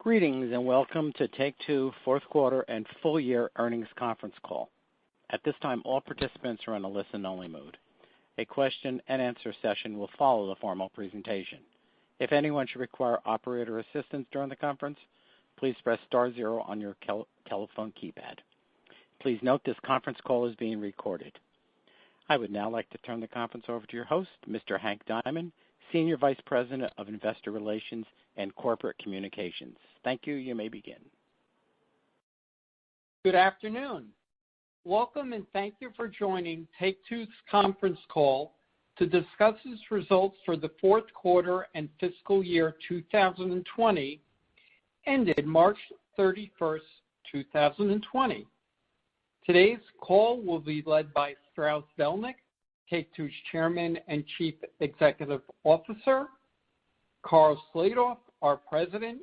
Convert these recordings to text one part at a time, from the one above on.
Greetings and welcome to Take-Two fourth quarter and full year earnings conference call. At this time, all participants are on a listen-only mode. A question-and-answer session will follow the formal presentation. If anyone should require operator assistance during the conference, please press star zero on your telephone keypad. Please note this conference call is being recorded. I would now like to turn the conference over to your host, Mr. Hank Diamond, Senior Vice President of Investor Relations and Corporate Communications. Thank you. You may begin. Good afternoon. Welcome and thank you for joining Take-Two's conference call to discuss its results for the fourth quarter and fiscal year 2020, ended March 31st, 2020. Today's call will be led by Strauss Zelnick, Take-Two's Chairman and Chief Executive Officer, Karl Slatoff, our President,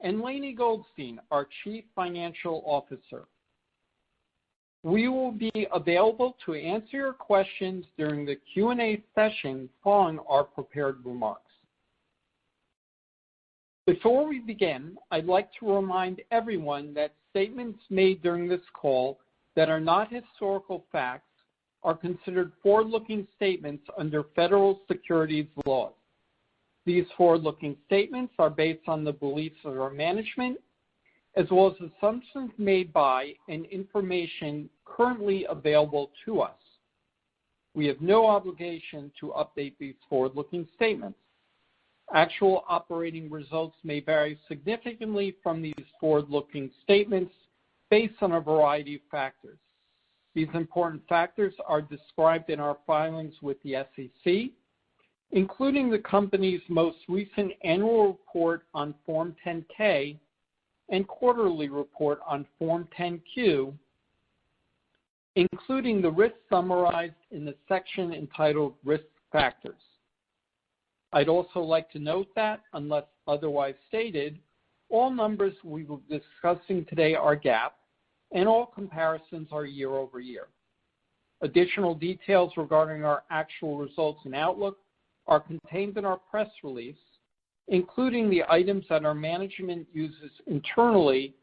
and Lainie Goldstein, our Chief Financial Officer. We will be available to answer your questions during the Q&A session following our prepared remarks. Before we begin, I'd like to remind everyone that statements made during this call that are not historical facts are considered forward-looking statements under federal securities laws. These forward-looking statements are based on the beliefs of our management, as well as assumptions made by and information currently available to us. We have no obligation to update these forward-looking statements. Actual operating results may vary significantly from these forward-looking statements based on a variety of factors. These important factors are described in our filings with the SEC, including the company's most recent annual report on Form 10-K and quarterly report on Form 10-Q, including the risks summarized in the section entitled Risk Factors. I'd also like to note that, unless otherwise stated, all numbers we will be discussing today are GAAP, and all comparisons are year over year. Additional details regarding our actual results and outlook are contained in our press release, including the items that our management uses internally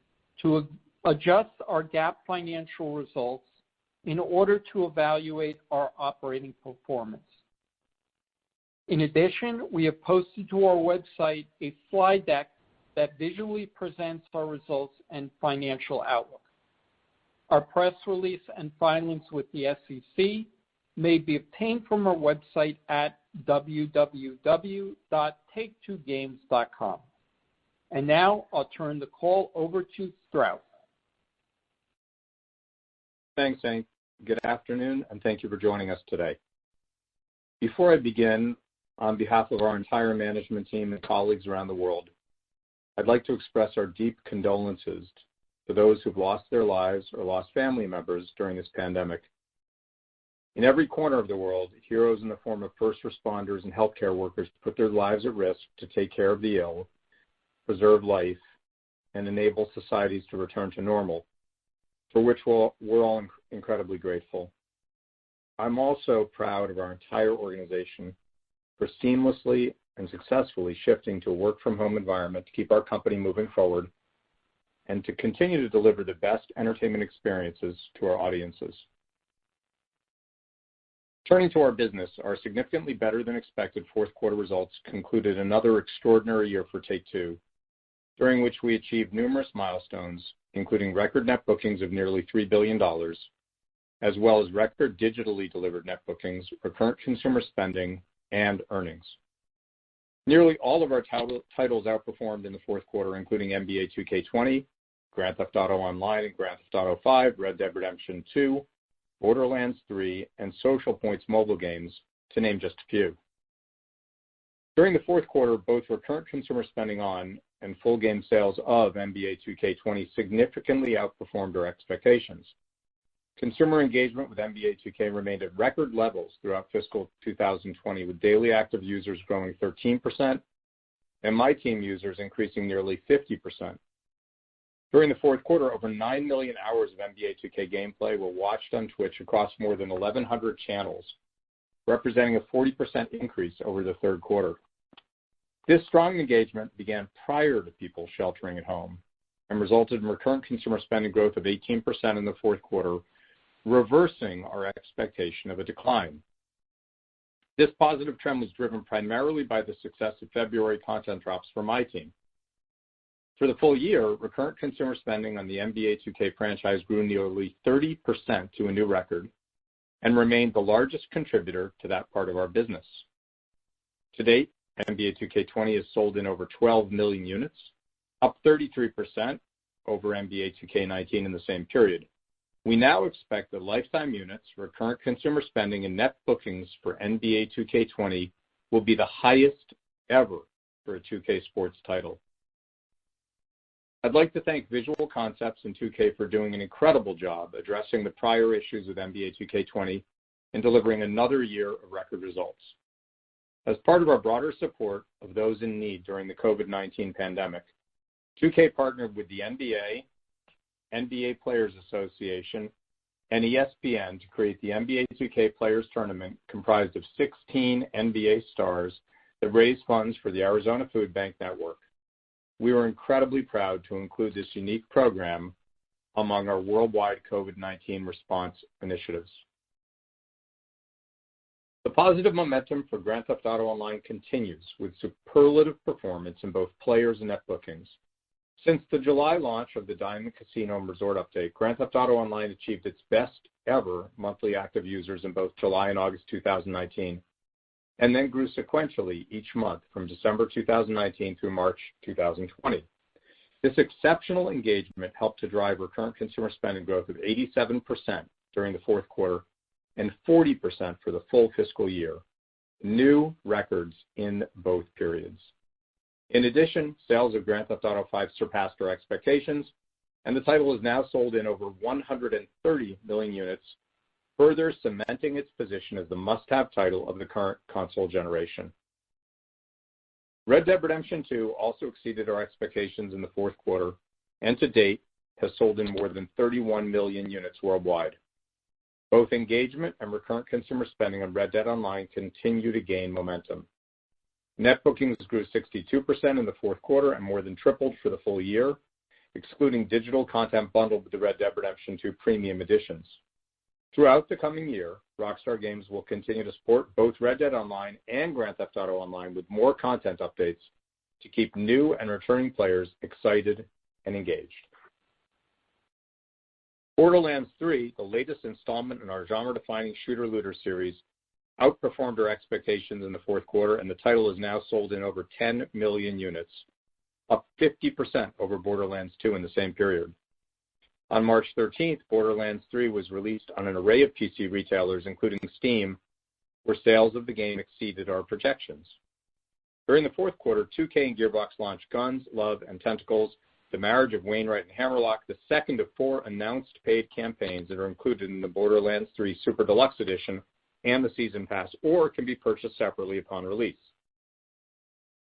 to adjust our GAAP financial results in order to evaluate our operating performance. In addition, we have posted to our website a slide deck that visually presents our results and financial outlook. Our press release and filings with the SEC may be obtained from our website at www.take2games.com. And now I'll turn the call over to Strauss. Thanks, Hank. Good afternoon, and thank you for joining us today. Before I begin, on behalf of our entire management team and colleagues around the world, I'd like to express our deep condolences to those who've lost their lives or lost family members during this pandemic. In every corner of the world, heroes in the form of first responders and healthcare workers put their lives at risk to take care of the ill, preserve life, and enable societies to return to normal, for which we're all incredibly grateful. I'm also proud of our entire organization for seamlessly and successfully shifting to a work-from-home environment to keep our company moving forward and to continue to deliver the best entertainment experiences to our audiences. Turning to our business, our significantly better than expected fourth quarter results concluded another extraordinary year for Take-Two, during which we achieved numerous milestones, including record net bookings of nearly $3 billion, as well as record digitally delivered net bookings, recurrent consumer spending, and earnings. Nearly all of our titles outperformed in the fourth quarter, including NBA 2K20, Grand Theft Auto Online and Grand Theft Auto V, Red Dead Redemption 2, Borderlands 3, and Social Point's mobile games, to name just a few. During the fourth quarter, both recurrent consumer spending on and full game sales of NBA 2K20 significantly outperformed our expectations. Consumer engagement with NBA 2K remained at record levels throughout fiscal 2020, with daily active users growing 13% and My Team users increasing nearly 50%. During the fourth quarter, over 9 million hours of NBA 2K gameplay were watched on Twitch across more than 1,100 channels, representing a 40% increase over the third quarter. This strong engagement began prior to people sheltering at home and resulted in recurrent consumer spending growth of 18% in the fourth quarter, reversing our expectation of a decline. This positive trend was driven primarily by the success of February content drops for my team. For the full year, recurrent consumer spending on the NBA 2K franchise grew nearly 30% to a new record and remained the largest contributor to that part of our business. To date, NBA 2K20 has sold in over 12 million units, up 33% over NBA 2K19 in the same period. We now expect that lifetime units, recurrent consumer spending, and net bookings for NBA 2K20 will be the highest ever for a 2K sports title. I'd like to thank Visual Concepts and 2K for doing an incredible job addressing the prior issues with NBA 2K20 and delivering another year of record results. As part of our broader support of those in need during the COVID-19 pandemic, 2K partnered with the NBA Players Association, and ESPN to create the NBA 2K Players Tournament comprised of 16 NBA stars that raise funds for the Arizona Food Bank Network. We were incredibly proud to include this unique program among our worldwide COVID-19 response initiatives. The positive momentum for Grand Theft Auto Online continues with superlative performance in both players and net bookings. Since the July launch of the Diamond Casino and Resort update, Grand Theft Auto Online achieved its best ever monthly active users in both July and August 2019, and then grew sequentially each month from December 2019 through March 2020. This exceptional engagement helped to drive recurrent consumer spending growth of 87% during the fourth quarter and 40% for the full fiscal year, new records in both periods. In addition, sales of Grand Theft Auto V surpassed our expectations, and the title is now sold in over 130 million units, further cementing its position as the must-have title of the current console generation. Red Dead Redemption 2 also exceeded our expectations in the fourth quarter, and to date has sold in more than 31 million units worldwide. Both engagement and recurrent consumer spending on Red Dead Online continue to gain momentum. Net bookings grew 62% in the fourth quarter and more than tripled for the full year, excluding digital content bundled with the Red Dead Redemption 2 premium editions. Throughout the coming year, Rockstar Games will continue to support both Red Dead Online and Grand Theft Auto Online with more content updates to keep new and returning players excited and engaged. Borderlands 3, the latest installment in our genre-defining shooter-looter series, outperformed our expectations in the fourth quarter, and the title is now sold in over 10 million units, up 50% over Borderlands 2 in the same period. On March 13th, Borderlands 3 was released on an array of PC retailers, including Steam, where sales of the game exceeded our projections. During the fourth quarter, 2K and Gearbox launched Guns, Love, and Tentacles, The Marriage of Wainwright and Hammerlock, the second of 4 announced paid campaigns that are included in the Borderlands 3 Super Deluxe Edition and the Season Pass, or can be purchased separately upon release.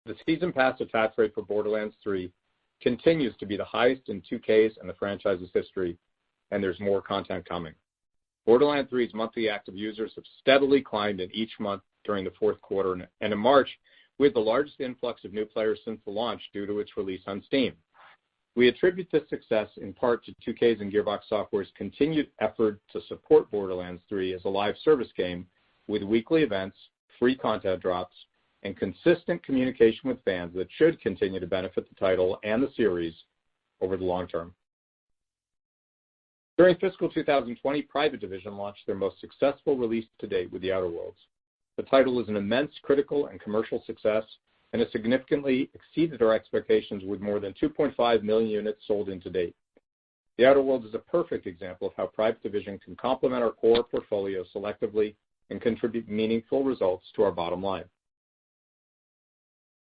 The Season Pass attach rate for Borderlands 3 continues to be the highest in 2K's and the franchise's history, and there's more content coming. Borderlands 3's monthly active users have steadily climbed in each month during the fourth quarter, and in March, we had the largest influx of new players since the launch due to its release on Steam. We attribute this success in part to 2K's and Gearbox Software's continued effort to support Borderlands 3 as a live service game with weekly events, free content drops, and consistent communication with fans that should continue to benefit the title and the series over the long term. During fiscal 2020, Private Division launched their most successful release to date with The Outer Worlds. The title is an immense critical and commercial success and has significantly exceeded our expectations with more than 2.5 million units sold in to date. The Outer Worlds is a perfect example of how Private Division can complement our core portfolio selectively and contribute meaningful results to our bottom line.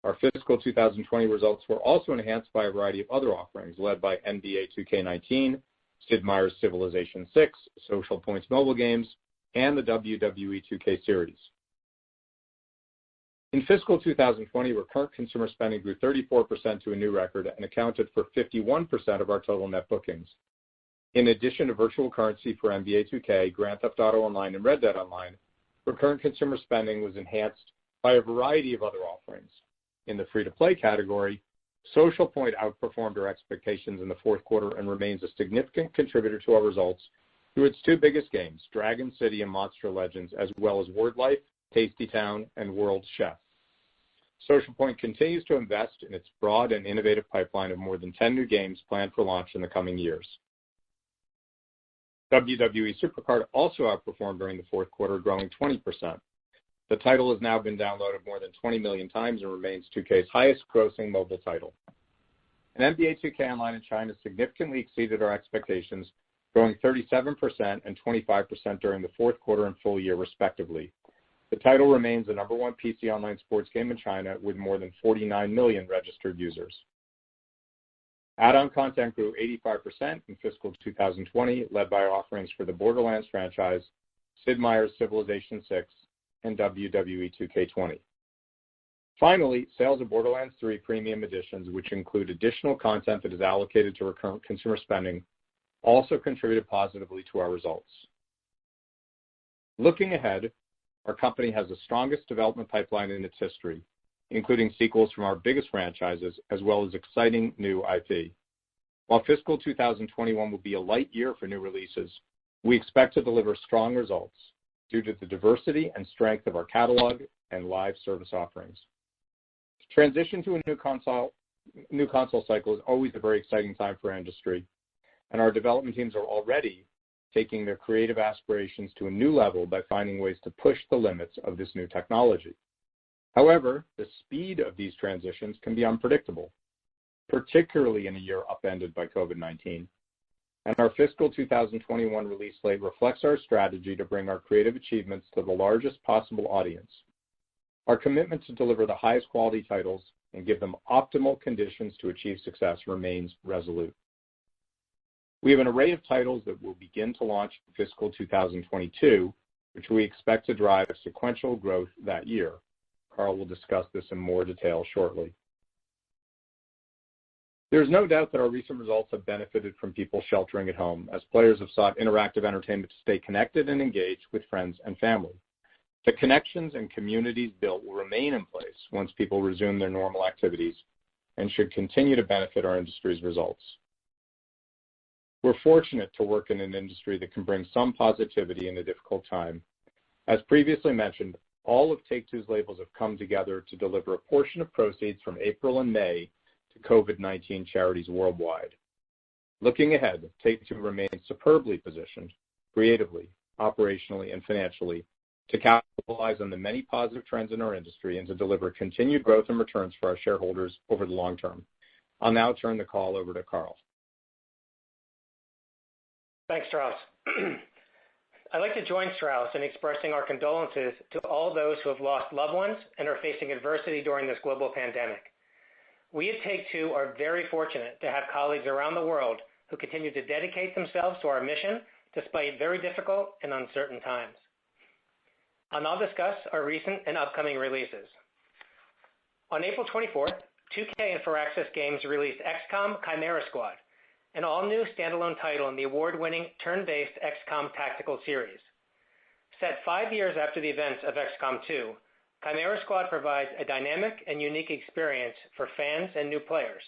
Our fiscal 2020 results were also enhanced by a variety of other offerings led by NBA 2K19, Sid Meier's Civilization VI, Social Point's mobile games, and the WWE 2K series. In fiscal 2020, recurrent consumer spending grew 34% to a new record and accounted for 51% of our total net bookings. In addition to virtual currency for NBA 2K, Grand Theft Auto Online, and Red Dead Online, recurrent consumer spending was enhanced by a variety of other offerings. In the free-to-play category, Social Point outperformed our expectations in the fourth quarter and remains a significant contributor to our results through its two biggest games, Dragon City and Monster Legends, as well as Word Life, Tasty Town, and World Chef. Social Point continues to invest in its broad and innovative pipeline of more than 10 new games planned for launch in the coming years. WWE SuperCard also outperformed during the fourth quarter, growing 20%. The title has now been downloaded more than 20 million times and remains 2K's highest grossing mobile title. And NBA 2K Online in China significantly exceeded our expectations, growing 37% and 25% during the fourth quarter and full year respectively. The title remains the number one PC online sports game in China with more than 49 million registered users. Add-on content grew 85% in fiscal 2020, led by offerings for the Borderlands franchise, Sid Meier's Civilization VI, and WWE 2K20. Finally, sales of Borderlands 3 Premium Editions, which include additional content that is allocated to recurrent consumer spending, also contributed positively to our results. Looking ahead, our company has the strongest development pipeline in its history, including sequels from our biggest franchises, as well as exciting new IP. While fiscal 2021 will be a light year for new releases, we expect to deliver strong results due to the diversity and strength of our catalog and live service offerings. To transition to a new console cycle is always a very exciting time for our industry, and our development teams are already taking their creative aspirations to a new level by finding ways to push the limits of this new technology. However, the speed of these transitions can be unpredictable, particularly in a year upended by COVID-19. And our fiscal 2021 release slate reflects our strategy to bring our creative achievements to the largest possible audience. Our commitment to deliver the highest quality titles and give them optimal conditions to achieve success remains resolute. We have an array of titles that will begin to launch in fiscal 2022, which we expect to drive sequential growth that year. Carl will discuss this in more detail shortly. There is no doubt that our recent results have benefited from people sheltering at home, as players have sought interactive entertainment to stay connected and engaged with friends and family. The connections and communities built will remain in place once people resume their normal activities and should continue to benefit our industry's results. We're fortunate to work in an industry that can bring some positivity in a difficult time. As previously mentioned, all of Take-Two's labels have come together to deliver a portion of proceeds from April and May to COVID-19 charities worldwide. Looking ahead, Take-Two remains superbly positioned, creatively, operationally, and financially, to capitalize on the many positive trends in our industry and to deliver continued growth and returns for our shareholders over the long term. I'll now turn the call over to Carl. Thanks, Strauss. I'd like to join Strauss in expressing our condolences to all those who have lost loved ones and are facing adversity during this global pandemic. We at Take-Two are very fortunate to have colleagues around the world who continue to dedicate themselves to our mission despite very difficult and uncertain times. I'll now discuss our recent and upcoming releases. On April 24th, 2K and Firaxis Games released XCOM Chimera Squad, an all-new standalone title in the award-winning turn-based XCOM tactical series. Set 5 years after the events of XCOM 2, Chimera Squad provides a dynamic and unique experience for fans and new players.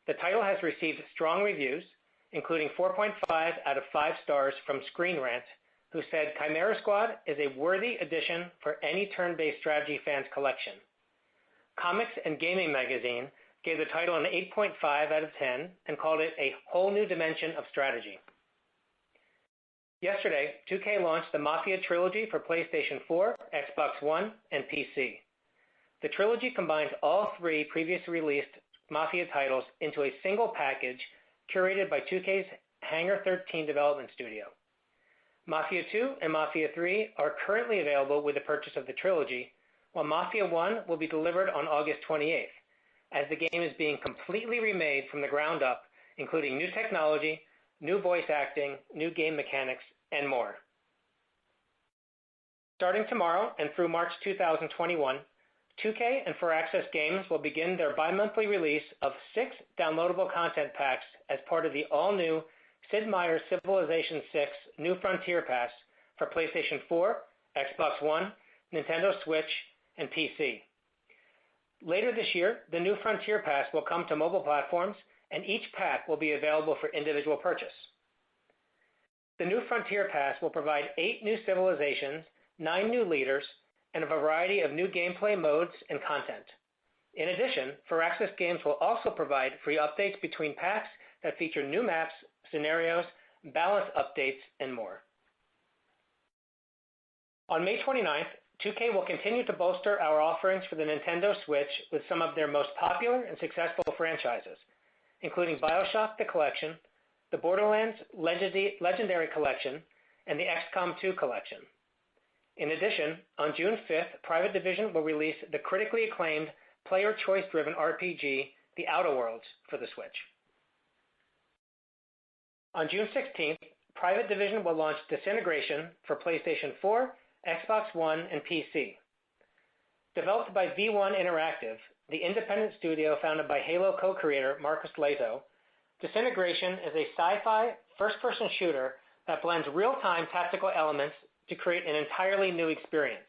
The title has received strong reviews, including 4.5 out of 5 stars from Screen Rant, who said Chimera Squad is a worthy addition for any turn-based strategy fans collection. Comics and Gaming Magazine gave the title an 8.5 out of 10 and called it a whole new dimension of strategy. Yesterday, 2K launched the Mafia Trilogy for PlayStation 4, Xbox One, and PC. The trilogy combines all 3 previously released Mafia titles into a single package curated by 2K's Hangar 13 development studio. Mafia 2 and Mafia 3 are currently available with the purchase of the trilogy, while Mafia 1 will be delivered on August 28th, as the game is being completely remade from the ground up, including new technology, new voice acting, new game mechanics, and more. Starting tomorrow and through March 2021, 2K and Firaxis Games will begin their bi-monthly release of 6 downloadable content packs as part of the all-new Sid Meier's Civilization VI New Frontier Pass for PlayStation 4, Xbox One, Nintendo Switch, and PC. Later this year, the new Frontier Pass will come to mobile platforms, and each pack will be available for individual purchase. The new Frontier Pass will provide 8 new civilizations, 9 new leaders, and a variety of new gameplay modes and content. In addition, Firaxis Games will also provide free updates between packs that feature new maps, scenarios, balance updates, and more. On May 29th, 2K will continue to bolster our offerings for the Nintendo Switch with some of their most popular and successful franchises, including BioShock The Collection, the Borderlands Legendary Collection, and the XCOM 2 Collection. In addition, on June 5th, Private Division will release the critically acclaimed player choice-driven RPG, The Outer Worlds, for the Switch. On June 16th, Private Division will launch Disintegration for PlayStation 4, Xbox One, and PC. Developed by V1 Interactive, the independent studio founded by Halo co-creator Marcus Lazo, Disintegration is a sci-fi first-person shooter that blends real-time tactical elements to create an entirely new experience.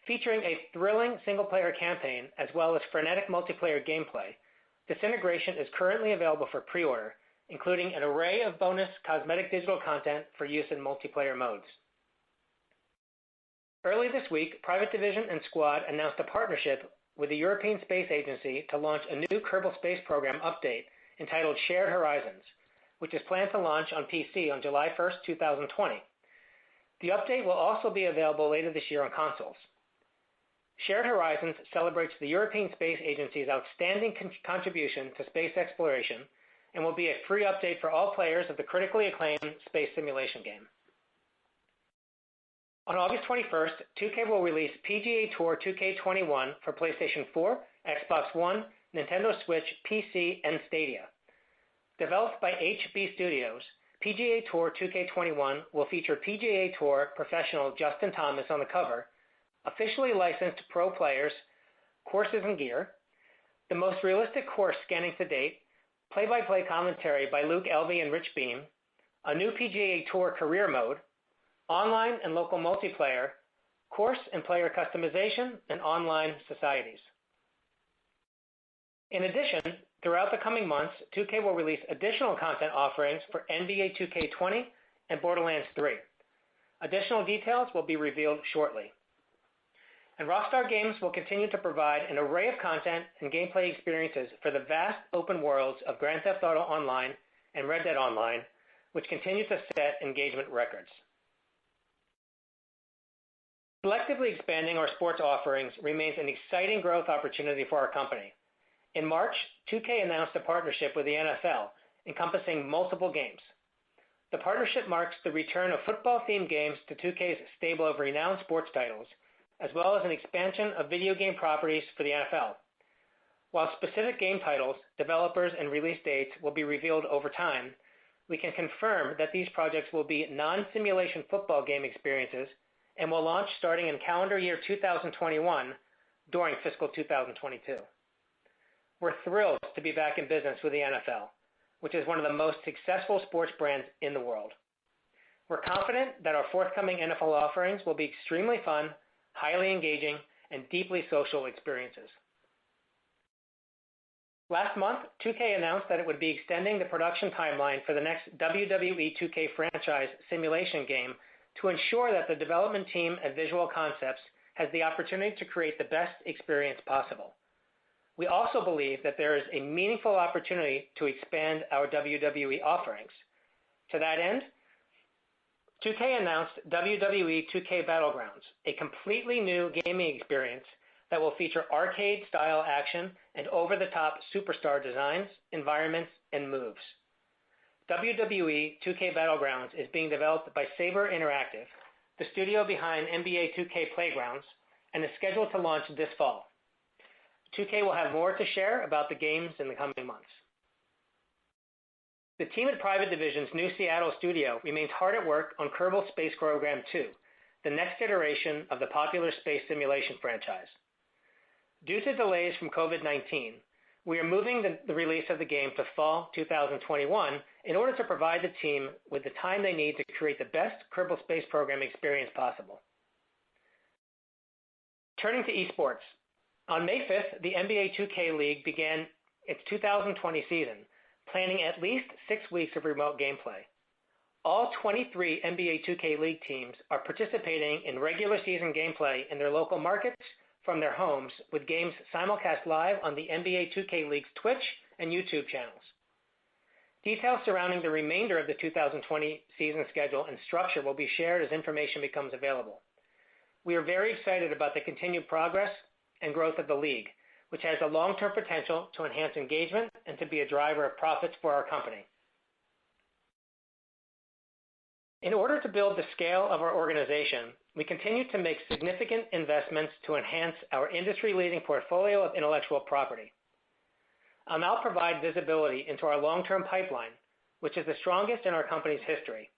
Featuring a thrilling single-player campaign as well as frenetic multiplayer gameplay, Disintegration is currently available for pre-order, including an array of bonus cosmetic digital content for use in multiplayer modes. Early this week, Private Division and Squad announced a partnership with the European Space Agency to launch a new Kerbal Space Program update entitled Shared Horizons, which is planned to launch on PC on July 1st, 2020. The update will also be available later this year on consoles. Shared Horizons celebrates the European Space Agency's outstanding contribution to space exploration and will be a free update for all players of the critically acclaimed space simulation game. On August 21st, 2K will release PGA Tour 2K21 for PlayStation 4, Xbox One, Nintendo Switch, PC, and Stadia. Developed by HB Studios, PGA Tour 2K21 will feature PGA Tour professional Justin Thomas on the cover, officially licensed pro players, courses and gear, the most realistic course scanning to date, play-by-play commentary by Luke Elvey and Rich Beam, a new PGA Tour career mode, online and local multiplayer, course and player customization, and online societies. In addition, throughout the coming months, 2K will release additional content offerings for NBA 2K20 and Borderlands 3. Additional details will be revealed shortly. And Rockstar Games will continue to provide an array of content and gameplay experiences for the vast open worlds of Grand Theft Auto Online and Red Dead Online, which continue to set engagement records. Selectively expanding our sports offerings remains an exciting growth opportunity for our company. In March, 2K announced a partnership with the NFL, encompassing multiple games. The partnership marks the return of football-themed games to 2K's stable of renowned sports titles, as well as an expansion of video game properties for the NFL. While specific game titles, developers, and release dates will be revealed over time, we can confirm that these projects will be non-simulation football game experiences and will launch starting in calendar year 2021 during fiscal 2022. We're thrilled to be back in business with the NFL, which is one of the most successful sports brands in the world. We're confident that our forthcoming NFL offerings will be extremely fun, highly engaging, and deeply social experiences. Last month, 2K announced that it would be extending the production timeline for the next WWE 2K franchise simulation game to ensure that the development team at Visual Concepts has the opportunity to create the best experience possible. We also believe that there is a meaningful opportunity to expand our WWE offerings. To that end, 2K announced WWE 2K Battlegrounds, a completely new gaming experience that will feature arcade-style action and over-the-top superstar designs, environments, and moves. WWE 2K Battlegrounds is being developed by Saber Interactive, the studio behind NBA 2K Playgrounds, and is scheduled to launch this fall. 2K will have more to share about the games in the coming months. The team at Private Division's new Seattle studio remains hard at work on Kerbal Space Program 2, the next iteration of the popular space simulation franchise. Due to delays from COVID-19, we are moving the release of the game to fall 2021 in order to provide the team with the time they need to create the best Kerbal Space Program experience possible. Turning to esports. On May 5th, the NBA 2K League began its 2020 season, planning at least 6 weeks of remote gameplay. All 23 NBA 2K League teams are participating in regular season gameplay in their local markets from their homes, with games simulcast live on the NBA 2K League's Twitch and YouTube channels. Details surrounding the remainder of the 2020 season schedule and structure will be shared as information becomes available. We are very excited about the continued progress and growth of the league, which has a long-term potential to enhance engagement and to be a driver of profits for our company. In order to build the scale of our organization, we continue to make significant investments to enhance our industry-leading portfolio of intellectual property. I'll now provide visibility into our long-term pipeline, which is the strongest in our company's history.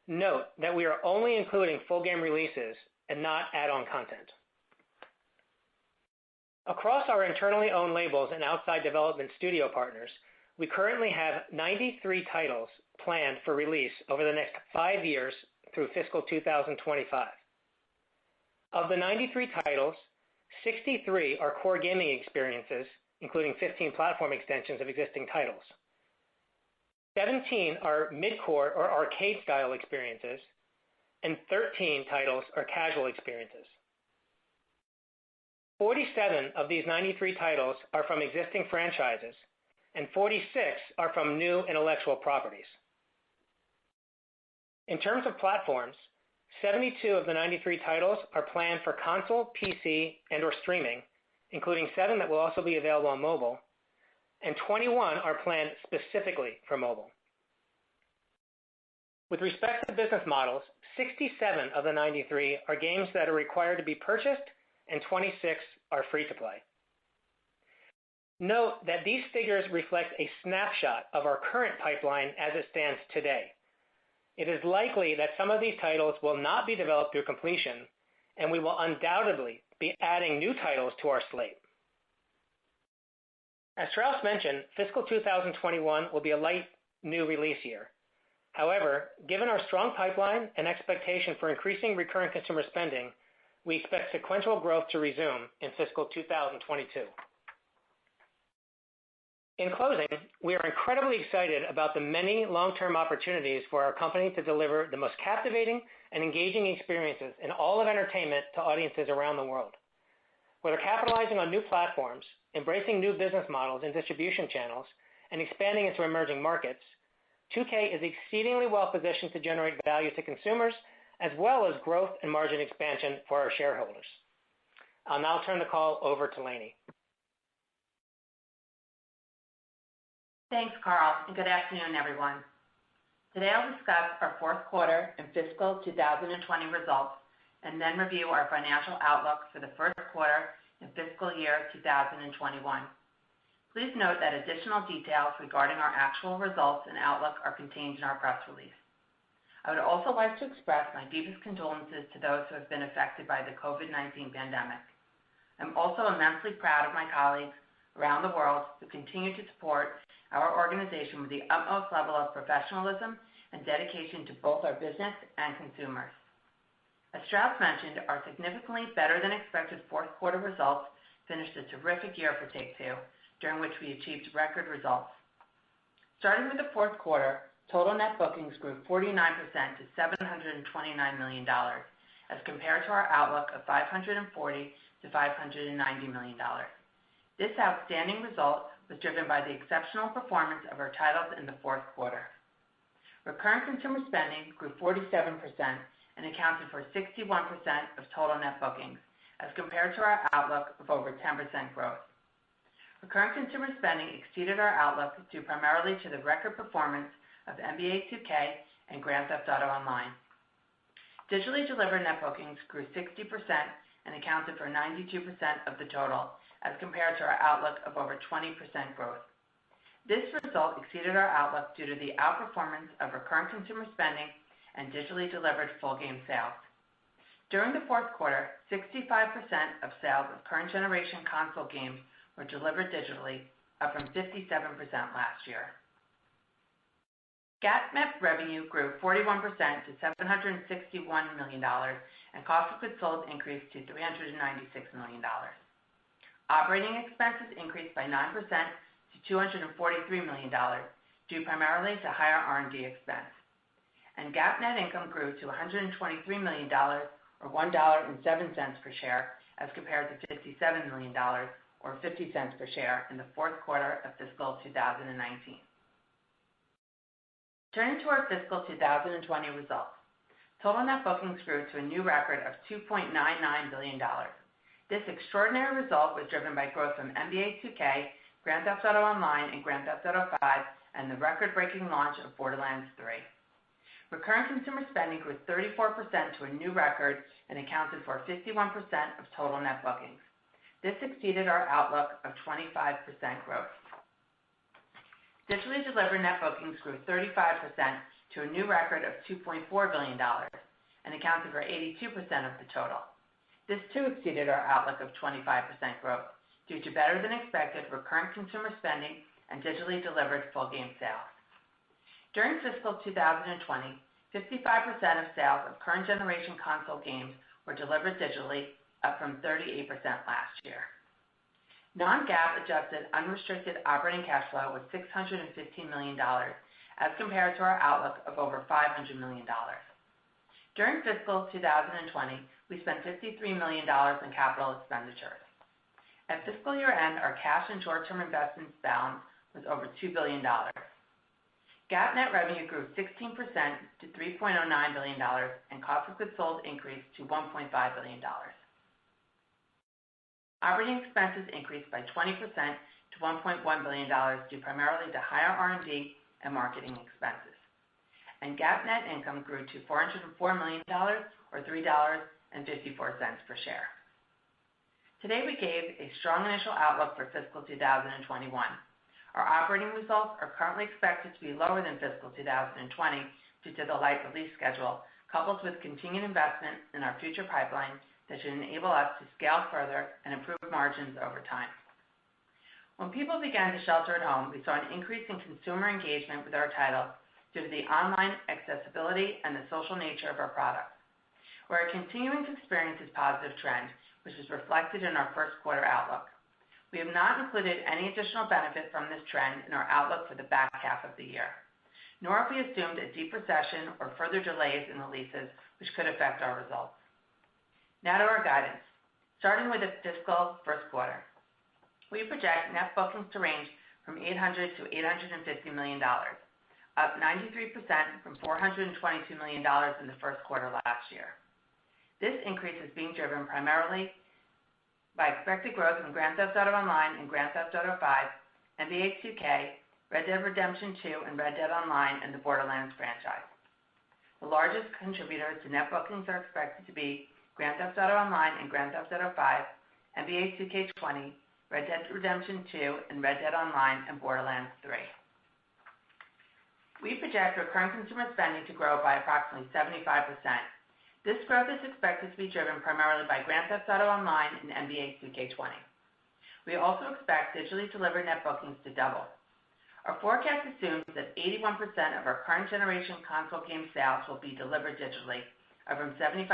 Note that we are only including full game releases and not add-on content. Across our internally owned labels and outside development studio partners, we currently have 93 titles planned for release over the next 5 years through fiscal 2025. Of the 93 titles, 63 are core gaming experiences, including 15 platform extensions of existing titles. 17 are mid-core or arcade-style experiences, and 13 titles are casual experiences. 47 of these 93 titles are from existing franchises, and 46 are from new intellectual properties. In terms of platforms, 72 of the 93 titles are planned for console, PC, and/or streaming, including 7 that will also be available on mobile, and 21 are planned specifically for mobile. With respect to business models, 67 of the 93 are games that are required to be purchased, and 26 are free-to-play. Note that these figures reflect a snapshot of our current pipeline as it stands today. It is likely that some of these titles will not be developed through completion, and we will undoubtedly be adding new titles to our slate. As Strauss mentioned, fiscal 2021 will be a light new release year. However, given our strong pipeline and expectation for increasing recurrent consumer spending, we expect sequential growth to resume in fiscal 2022. In closing, we are incredibly excited about the many long-term opportunities for our company to deliver the most captivating and engaging experiences in all of entertainment to audiences around the world. Whether capitalizing on new platforms, embracing new business models and distribution channels, and expanding into emerging markets, 2K is exceedingly well positioned to generate value to consumers, as well as growth and margin expansion for our shareholders. I'll now turn the call over to Lainie. Thanks, Karl, and good afternoon, everyone. Today I'll discuss our fourth quarter and fiscal 2020 results, and then review our financial outlook for the first quarter and fiscal year 2021. Please note that additional details regarding our actual results and outlook are contained in our press release. I would also like to express my deepest condolences to those who have been affected by the COVID-19 pandemic. I'm also immensely proud of my colleagues around the world who continue to support our organization with the utmost level of professionalism and dedication to both our business and consumers. As Strauss mentioned, our significantly better than expected fourth quarter results finished a terrific year for Take-Two, during which we achieved record results. Starting with the fourth quarter, total net bookings grew 49% to $729 million, as compared to our outlook of $540 to $590 million. This outstanding result was driven by the exceptional performance of our titles in the fourth quarter. Recurrent consumer spending grew 47% and accounted for 61% of total net bookings, as compared to our outlook of over 10% growth. Recurrent consumer spending exceeded our outlook due primarily to the record performance of NBA 2K and Grand Theft Auto Online. Digitally delivered net bookings grew 60% and accounted for 92% of the total, as compared to our outlook of over 20% growth. This result exceeded our outlook due to the outperformance of recurrent consumer spending and digitally delivered full game sales. During the fourth quarter, 65% of sales of current generation console games were delivered digitally, up from 57% last year. GAAP net revenue grew 41% to $761 million, and cost of goods sold increased to $396 million. Operating expenses increased by 9% to $243 million, due primarily to higher R&D expense. And GAAP net income grew to $123 million, or $1.07 per share, as compared to $57 million, or 50 cents per share in the fourth quarter of fiscal 2019. Turning to our fiscal 2020 results, total net bookings grew to a new record of $2.99 billion. This extraordinary result was driven by growth from NBA 2K, Grand Theft Auto Online, and Grand Theft Auto 5, and the record-breaking launch of Borderlands 3. Recurrent consumer spending grew 34% to a new record and accounted for 51% of total net bookings. This exceeded our outlook of 25% growth. Digitally delivered net bookings grew 35% to a new record of $2.4 billion and accounted for 82% of the total. This too exceeded our outlook of 25% growth due to better than expected recurrent consumer spending and digitally delivered full game sales. During fiscal 2020, 55% of sales of current generation console games were delivered digitally, up from 38% last year. Non-GAAP adjusted unrestricted operating cash flow was $615 million, as compared to our outlook of over $500 million. During fiscal 2020, we spent $53 million in capital expenditures. At fiscal year end, our cash and short-term investments balance was over $2 billion. GAAP net revenue grew 16% to $3.09 billion, and cost of goods sold increased to $1.5 billion. Operating expenses increased by 20% to $1.1 billion, due primarily to higher R&D and marketing expenses. And GAAP net income grew to $404 million, or $3.54 per share. Today we gave a strong initial outlook for fiscal 2021. Our operating results are currently expected to be lower than fiscal 2020 due to the light release schedule, coupled with continued investment in our future pipeline that should enable us to scale further and improve margins over time. When people began to shelter at home, we saw an increase in consumer engagement with our titles due to the online accessibility and the social nature of our products. We're continuing to experience this positive trend, which is reflected in our first quarter outlook. We have not included any additional benefit from this trend in our outlook for the back half of the year, nor have we assumed a deep recession or further delays in releases, which could affect our results. Now to our guidance. Starting with the fiscal first quarter, we project net bookings to range from $800 to $850 million, up 93% from $422 million in the first quarter last year. This increase is being driven primarily by expected growth in Grand Theft Auto Online and Grand Theft Auto 5, NBA 2K, Red Dead Redemption 2, and Red Dead Online, and the Borderlands franchise. The largest contributors to net bookings are expected to be Grand Theft Auto Online and Grand Theft Auto 5, NBA 2K20, Red Dead Redemption 2, and Red Dead Online, and Borderlands 3. We project recurrent consumer spending to grow by approximately 75%. This growth is expected to be driven primarily by Grand Theft Auto Online and NBA 2K20. We also expect digitally delivered net bookings to double. Our forecast assumes that 81% of our current generation console game sales will be delivered digitally, up from 75%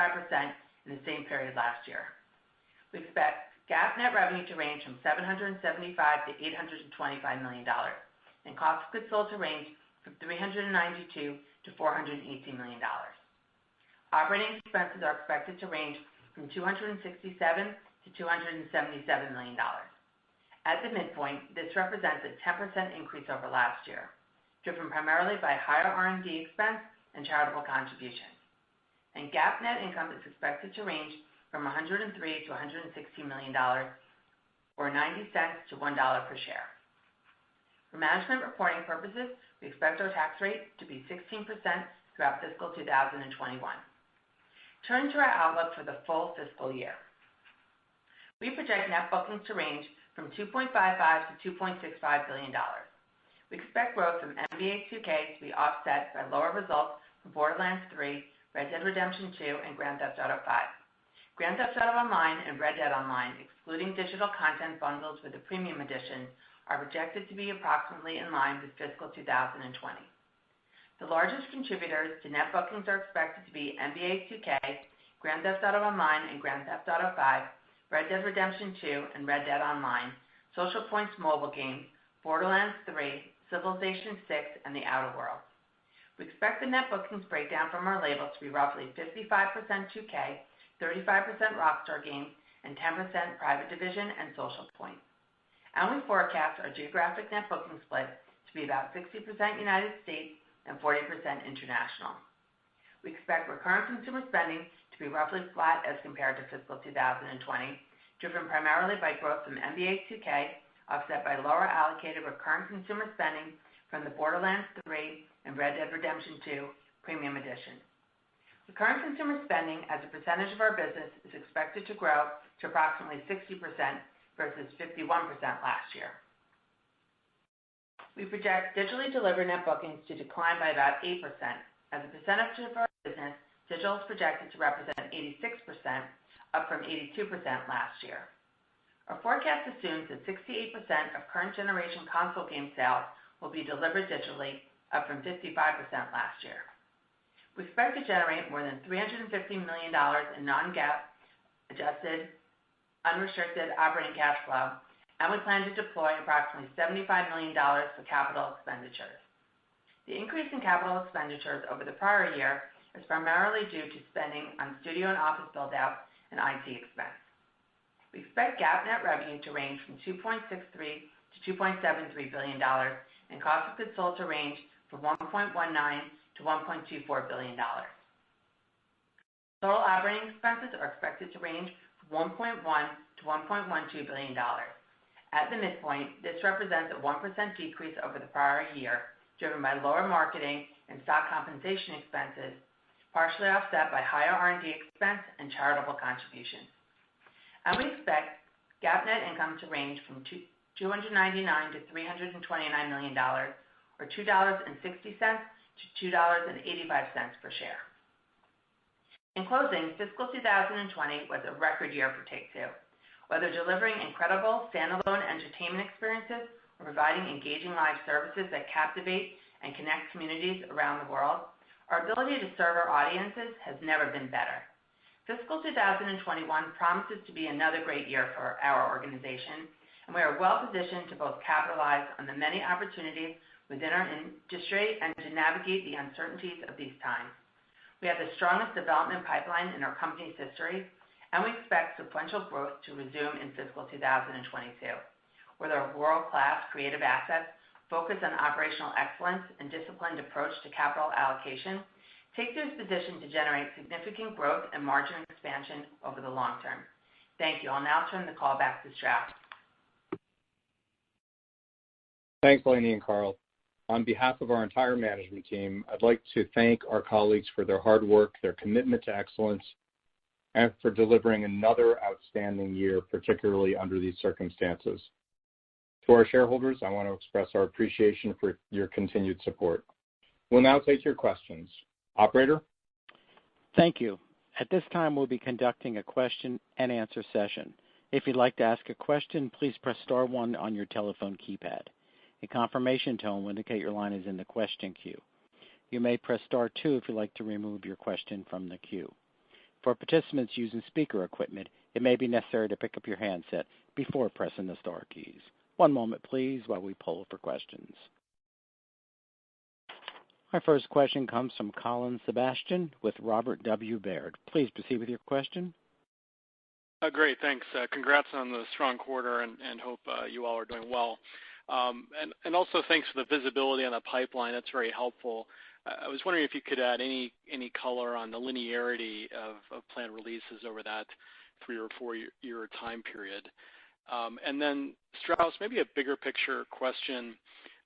in the same period last year. We expect GAAP net revenue to range from $775 to $825 million, and cost of goods sold to range from $392 to $418 million. Operating expenses are expected to range from $267 to $277 million. At the midpoint, this represents a 10% increase over last year, driven primarily by higher R&D expense and charitable contributions. And GAAP net income is expected to range from $103 to $116 million, or 90 cents to $1 per share. For management reporting purposes, we expect our tax rate to be 16% throughout fiscal 2021. Turning to our outlook for the full fiscal year. We project net bookings to range from $2.55 to $2.65 billion. We expect growth from NBA 2K to be offset by lower results from Borderlands 3, Red Dead Redemption 2, and Grand Theft Auto 5. Grand Theft Auto Online and Red Dead Online, excluding digital content bundles with the premium edition, are projected to be approximately in line with fiscal 2020. The largest contributors to net bookings are expected to be NBA 2K, Grand Theft Auto Online, and Grand Theft Auto 5, Red Dead Redemption 2 and Red Dead Online, Social Point's mobile games, Borderlands 3, Civilization 6, and The Outer Worlds. We expect the net bookings breakdown from our labels to be roughly 55% 2K, 35% Rockstar Games, and 10% Private Division and Social Point. And we forecast our geographic net booking split to be about 60% United States and 40% international. We expect recurrent consumer spending to be roughly flat as compared to fiscal 2020, driven primarily by growth from NBA 2K, offset by lower allocated recurrent consumer spending from the Borderlands 3 and Red Dead Redemption 2 Premium Edition. Recurrent consumer spending as a percentage of our business is expected to grow to approximately 60% versus 51% last year. We project digitally delivered net bookings to decline by about 8%. As a percentage of our business, digital is projected to represent 86%, up from 82% last year. Our forecast assumes that 68% of current generation console game sales will be delivered digitally, up from 55% last year. We expect to generate more than $350 million in non-GAAP adjusted unrestricted operating cash flow, and we plan to deploy approximately $75 million for capital expenditures. The increase in capital expenditures over the prior year is primarily due to spending on studio and office build-out and IT expense. We expect GAAP net revenue to range from $2.63 to $2.73 billion and cost of goods sold to range from $1.19 to $1.24 billion. Total operating expenses are expected to range from $1.1 to $1.12 billion. At the midpoint, this represents a 1% decrease over the prior year, driven by lower marketing and stock compensation expenses, partially offset by higher R&D expense and charitable contributions. And we expect GAAP net income to range from $299 to $329 million, or $2.60 to $2.85 per share. In closing, fiscal 2020 was a record year for Take-Two. Whether delivering incredible standalone entertainment experiences or providing engaging live services that captivate and connect communities around the world, our ability to serve our audiences has never been better. Fiscal 2021 promises to be another great year for our organization, and we are well positioned to both capitalize on the many opportunities within our industry and to navigate the uncertainties of these times. We have the strongest development pipeline in our company's history, and we expect sequential growth to resume in fiscal 2022. With our world-class creative assets, focus on operational excellence, and disciplined approach to capital allocation, Take-Two is positioned to generate significant growth and margin expansion over the long term. Thank you. I'll now turn the call back to Strauss. Thanks, Lainie and Karl. On behalf of our entire management team, I'd like to thank our colleagues for their hard work, their commitment to excellence, and for delivering another outstanding year, particularly under these circumstances. To our shareholders, I want to express our appreciation for your continued support. We'll now take your questions. Operator? Thank you. At this time, we'll be conducting a question and answer session. If you'd like to ask a question, please press star 1 on your telephone keypad. A confirmation tone will indicate your line is in the question queue. You may press star 2 if you'd like to remove your question from the queue. For participants using speaker equipment, it may be necessary to pick up your handset before pressing the star keys. One moment, please, while we poll for questions. Our first question comes from Colin Sebastian with Robert W. Baird. Please proceed with your question. Great, thanks. Congrats on the strong quarter, and hope you all are doing well. And also thanks for the visibility on the pipeline. That's very helpful. I was wondering if you could add any color on the linearity of planned releases over that 3 or 4 year time period. And then, Strauss, maybe a bigger picture question.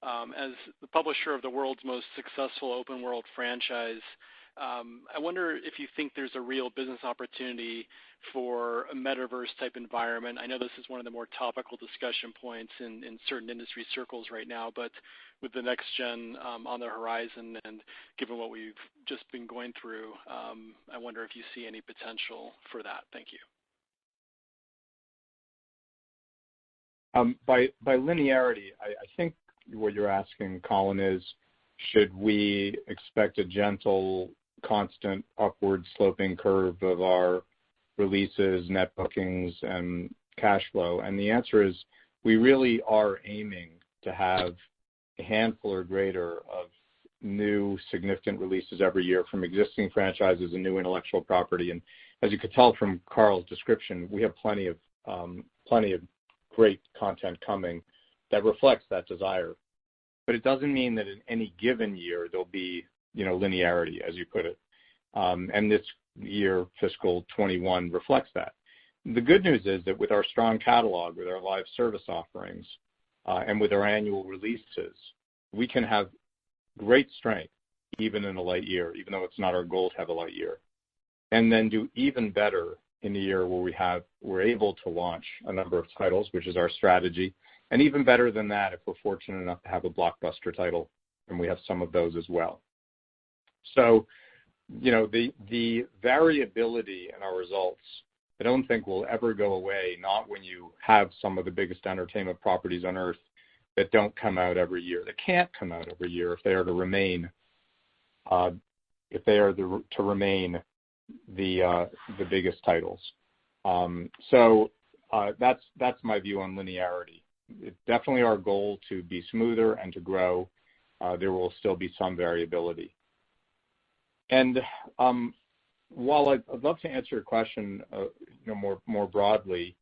As the publisher of the world's most successful open world franchise, I wonder if you think there's a real business opportunity for a metaverse type environment. I know this is one of the more topical discussion points in certain industry circles right now, but with the next gen on the horizon and given what we've just been going through, I wonder if you see any potential for that. Thank you. By linearity, I think what you're asking, Colin, is should we expect a gentle, constant upward sloping curve of our releases, net bookings, and cash flow? And the answer is we really are aiming to have a handful or greater of new significant releases every year from existing franchises and new intellectual property. And as you could tell from Carl's description, we have plenty of great content coming that reflects that desire. But it doesn't mean that in any given year there'll be, linearity, as you put it. And this year, fiscal 21, reflects that. The good news is that with our strong catalog, with our live service offerings, and with our annual releases, we can have great strength even in a light year, even though it's not our goal to have a light year, and then do even better in a year where we're able to launch a number of titles, which is our strategy, and even better than that if we're fortunate enough to have a blockbuster title, and we have some of those as well. So, the variability in our results, I don't think will ever go away, not when you have some of the biggest entertainment properties on earth that don't come out every year, that can't come out every year if they are to remain the biggest titles. So that's my view on linearity. It's definitely our goal to be smoother and to grow. There will still be some variability. And while I'd love to answer your question, more broadly,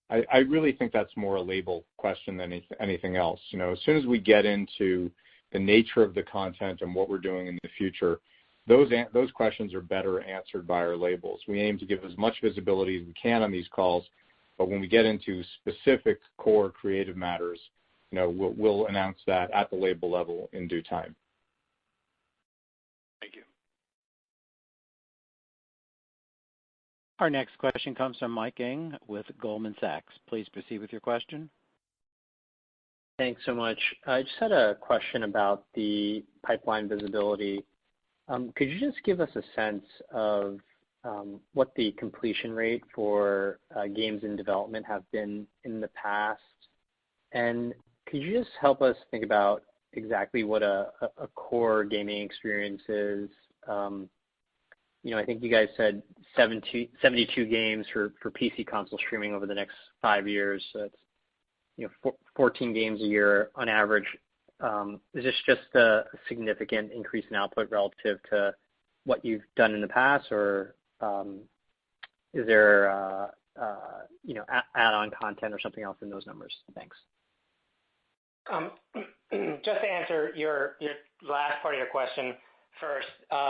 I really think that's more a label question than anything else. As soon as we get into the nature of the content and what we're doing in the future, those questions are better answered by our labels. We aim to give as much visibility as we can on these calls, but when we get into specific core creative matters, we'll announce that at the label level in due time. Thank you. Our next question comes from Mike Ng with Goldman Sachs. Please proceed with your question. Thanks so much. I just had a question about the pipeline visibility. Could you just give us a sense of what the completion rate for games in development have been in the past? And could you just help us think about exactly what a core gaming experience is? I think you guys said 72 games for PC console streaming over the next 5 years. So it's 14 games a year on average. Is this just a significant increase in output relative to what you've done in the past, or is there add-on content or something else in those numbers? Thanks. Just to answer your last part of your question first,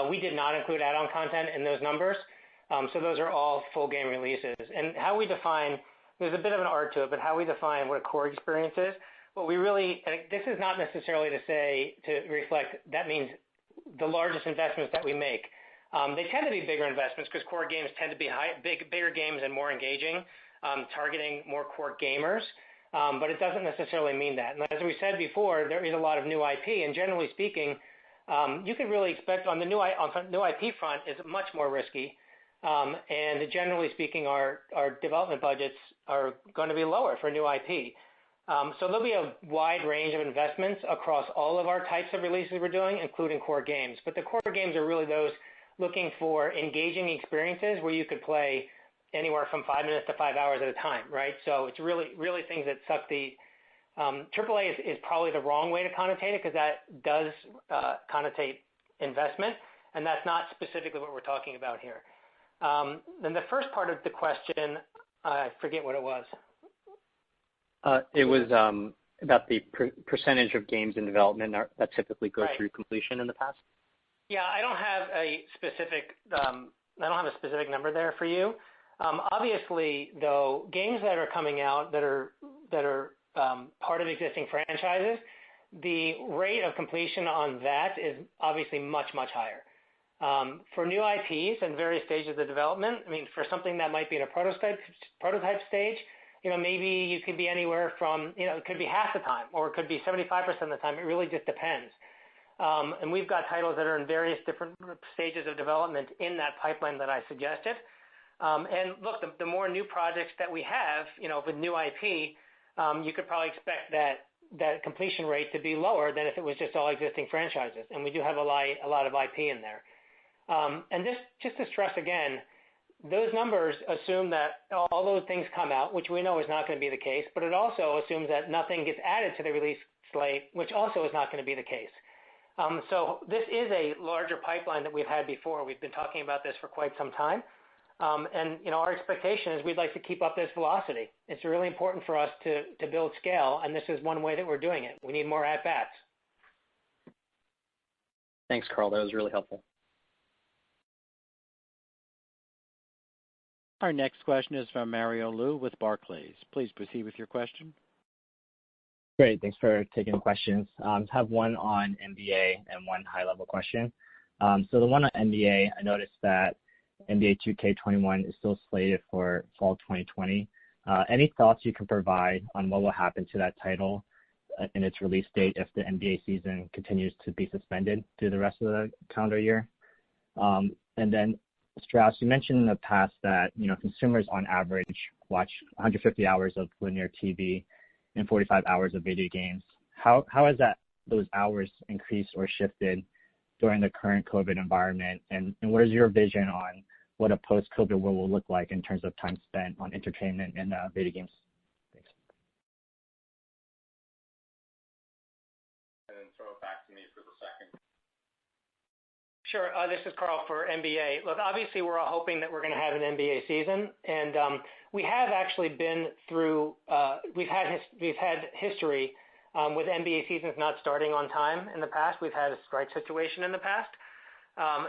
we did not include add-on content in those numbers. So those are all full game releases. And how we define, there's a bit of an art to it, but how we define what a core experience is, and this is not necessarily to reflect, that means the largest investments that we make. They tend to be bigger investments because core games tend to be bigger games and more engaging, targeting more core gamers. But it doesn't necessarily mean that. And as we said before, there is a lot of new IP, and generally speaking, you can really expect on the new IP front is much more risky. And generally speaking, our development budgets are going to be lower for new IP. So there'll be a wide range of investments across all of our types of releases we're doing, including core games. But the core games are really those looking for engaging experiences where you could play anywhere from 5 minutes to 5 hours at a time, right? So it's really, really things that suck the AAA is probably the wrong way to connotate it because that does connotate investment, and that's not specifically what we're talking about here. Then the first part of the question, I forget what it was. It was about the percentage of games in development that typically go through completion in the past. Yeah, I don't have a specific number there for you. Obviously, though, games that are coming out that are part of existing franchises, the rate of completion on that is obviously much, much higher. For new IPs and various stages of development, I mean, for something that might be in a prototype stage, maybe you could be anywhere from, it could be half the time, or it could be 75% of the time. It really just depends. And we've got titles that are in various different stages of development in that pipeline that I suggested. And look, the more new projects that we have, with new IP, you could probably expect that completion rate to be lower than if it was just all existing franchises. And we do have a lot of IP in there. And just to stress again, those numbers assume that all those things come out, which we know is not going to be the case, but it also assumes that nothing gets added to the release slate, which also is not going to be the case. So this is a larger pipeline that we've had before. We've been talking about this for quite some time. And our expectation is we'd like to keep up this velocity. It's really important for us to build scale, and this is one way that we're doing it. We need more at-bats. Thanks, Carl. That was really helpful. Our next question is from Mario Lu with Barclays. Please proceed with your question. Great. Thanks for taking the questions. I have one on NBA and one high-level question. So the one on NBA, I noticed that NBA 2K21 is still slated for fall 2020. Any thoughts you can provide on what will happen to that title in its release date if the NBA season continues to be suspended through the rest of the calendar year? And then, Strauss, you mentioned in the past that consumers on average watch 150 hours of linear TV and 45 hours of video games. How has those hours increased or shifted during the current COVID environment? And what is your vision on what a post-COVID world will look like in terms of time spent on entertainment and video games? Thanks. And then throw it back to me for the second. Sure. This is Carl for NBA. Look, obviously, we're all hoping that we're going to have an NBA season, and we have actually been through. We've had history with NBA seasons not starting on time in the past. We've had a strike situation in the past,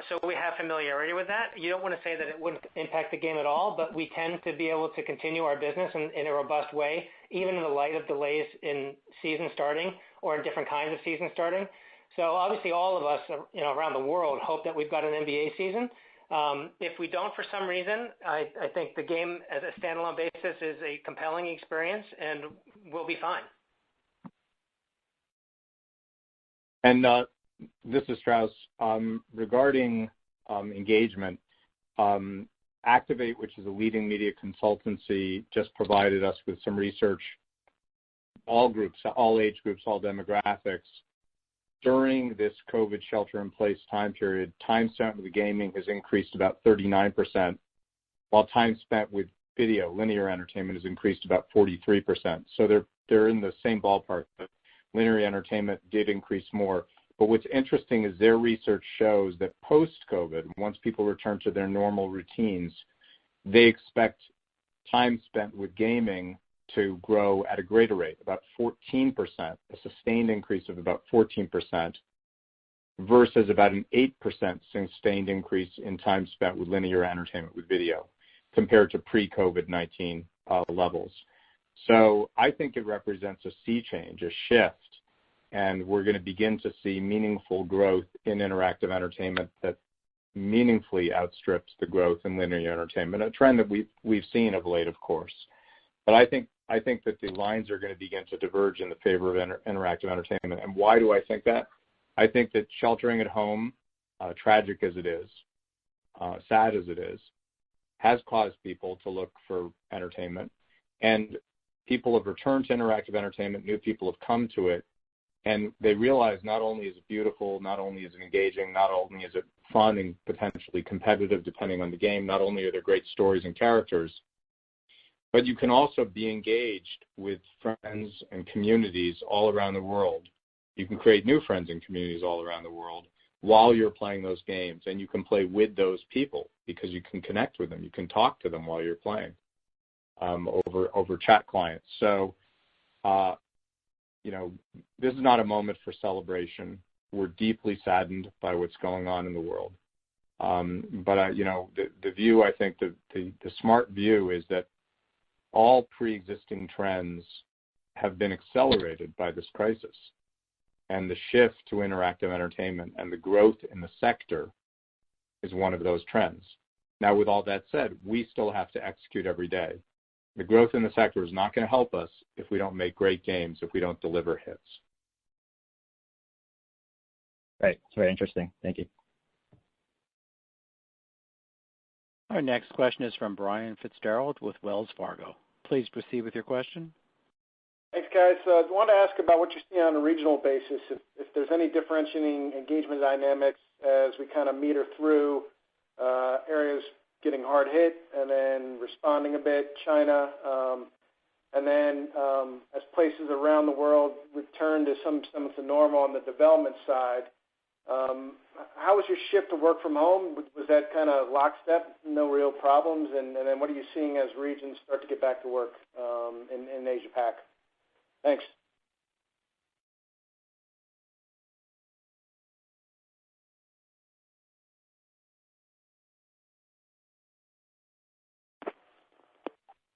so we have familiarity with that. You don't want to say that it wouldn't impact the game at all, but we tend to be able to continue our business in a robust way, even in the light of delays in season starting or in different kinds of season starting. So obviously all of us around the world hope that we've got an NBA season. If we don't for some reason, I think the game as a standalone basis is a compelling experience and we'll be fine. And this is Strauss. Regarding engagement, Activate, which is a leading media consultancy, just provided us with some research. All groups, all age groups, all demographics. During this COVID shelter-in-place time period, time spent with gaming has increased about 39%, while time spent with video, linear entertainment, has increased about 43%. So they're in the same ballpark. But linear entertainment did increase more. But what's interesting is their research shows that post-COVID, once people return to their normal routines, they expect time spent with gaming to grow at a greater rate, about 14%, a sustained increase of about 14%, versus about an 8% sustained increase in time spent with linear entertainment with video, compared to pre-COVID-19 levels. So I think it represents a sea change, a shift, and we're going to begin to see meaningful growth in interactive entertainment that meaningfully outstrips the growth in linear entertainment, a trend that we've seen of late, of course. But I think that the lines are going to begin to diverge in the favor of interactive entertainment. And why do I think that? I think that sheltering at home, tragic as it is, sad as it is, has caused people to look for entertainment. And people have returned to interactive entertainment, new people have come to it, and they realize not only is it beautiful, not only is it engaging, not only is it fun and potentially competitive depending on the game, not only are there great stories and characters, but you can also be engaged with friends and communities all around the world. You can create new friends and communities all around the world while you're playing those games, and you can play with those people because you can connect with them. You can talk to them while you're playing over chat clients. So, this is not a moment for celebration. We're deeply saddened by what's going on in the world. But the view, I think, the smart view is that all pre-existing trends have been accelerated by this crisis. And the shift to interactive entertainment and the growth in the sector is one of those trends. Now, with all that said, we still have to execute every day. The growth in the sector is not going to help us if we don't make great games, if we don't deliver hits. Right. It's very interesting. Thank you. Our next question is from Brian Fitzgerald with Wells Fargo. Please proceed with your question. Thanks, guys. I wanted to ask about what you're seeing on a regional basis, if there's any differentiating engagement dynamics as we kind of meter through areas getting hard hit and then responding a bit, China, and then as places around the world return to some of the normal on the development side, how was your shift to work from home? Was that kind of lockstep, no real problems? And then what are you seeing as regions start to get back to work in Asia Pac? Thanks.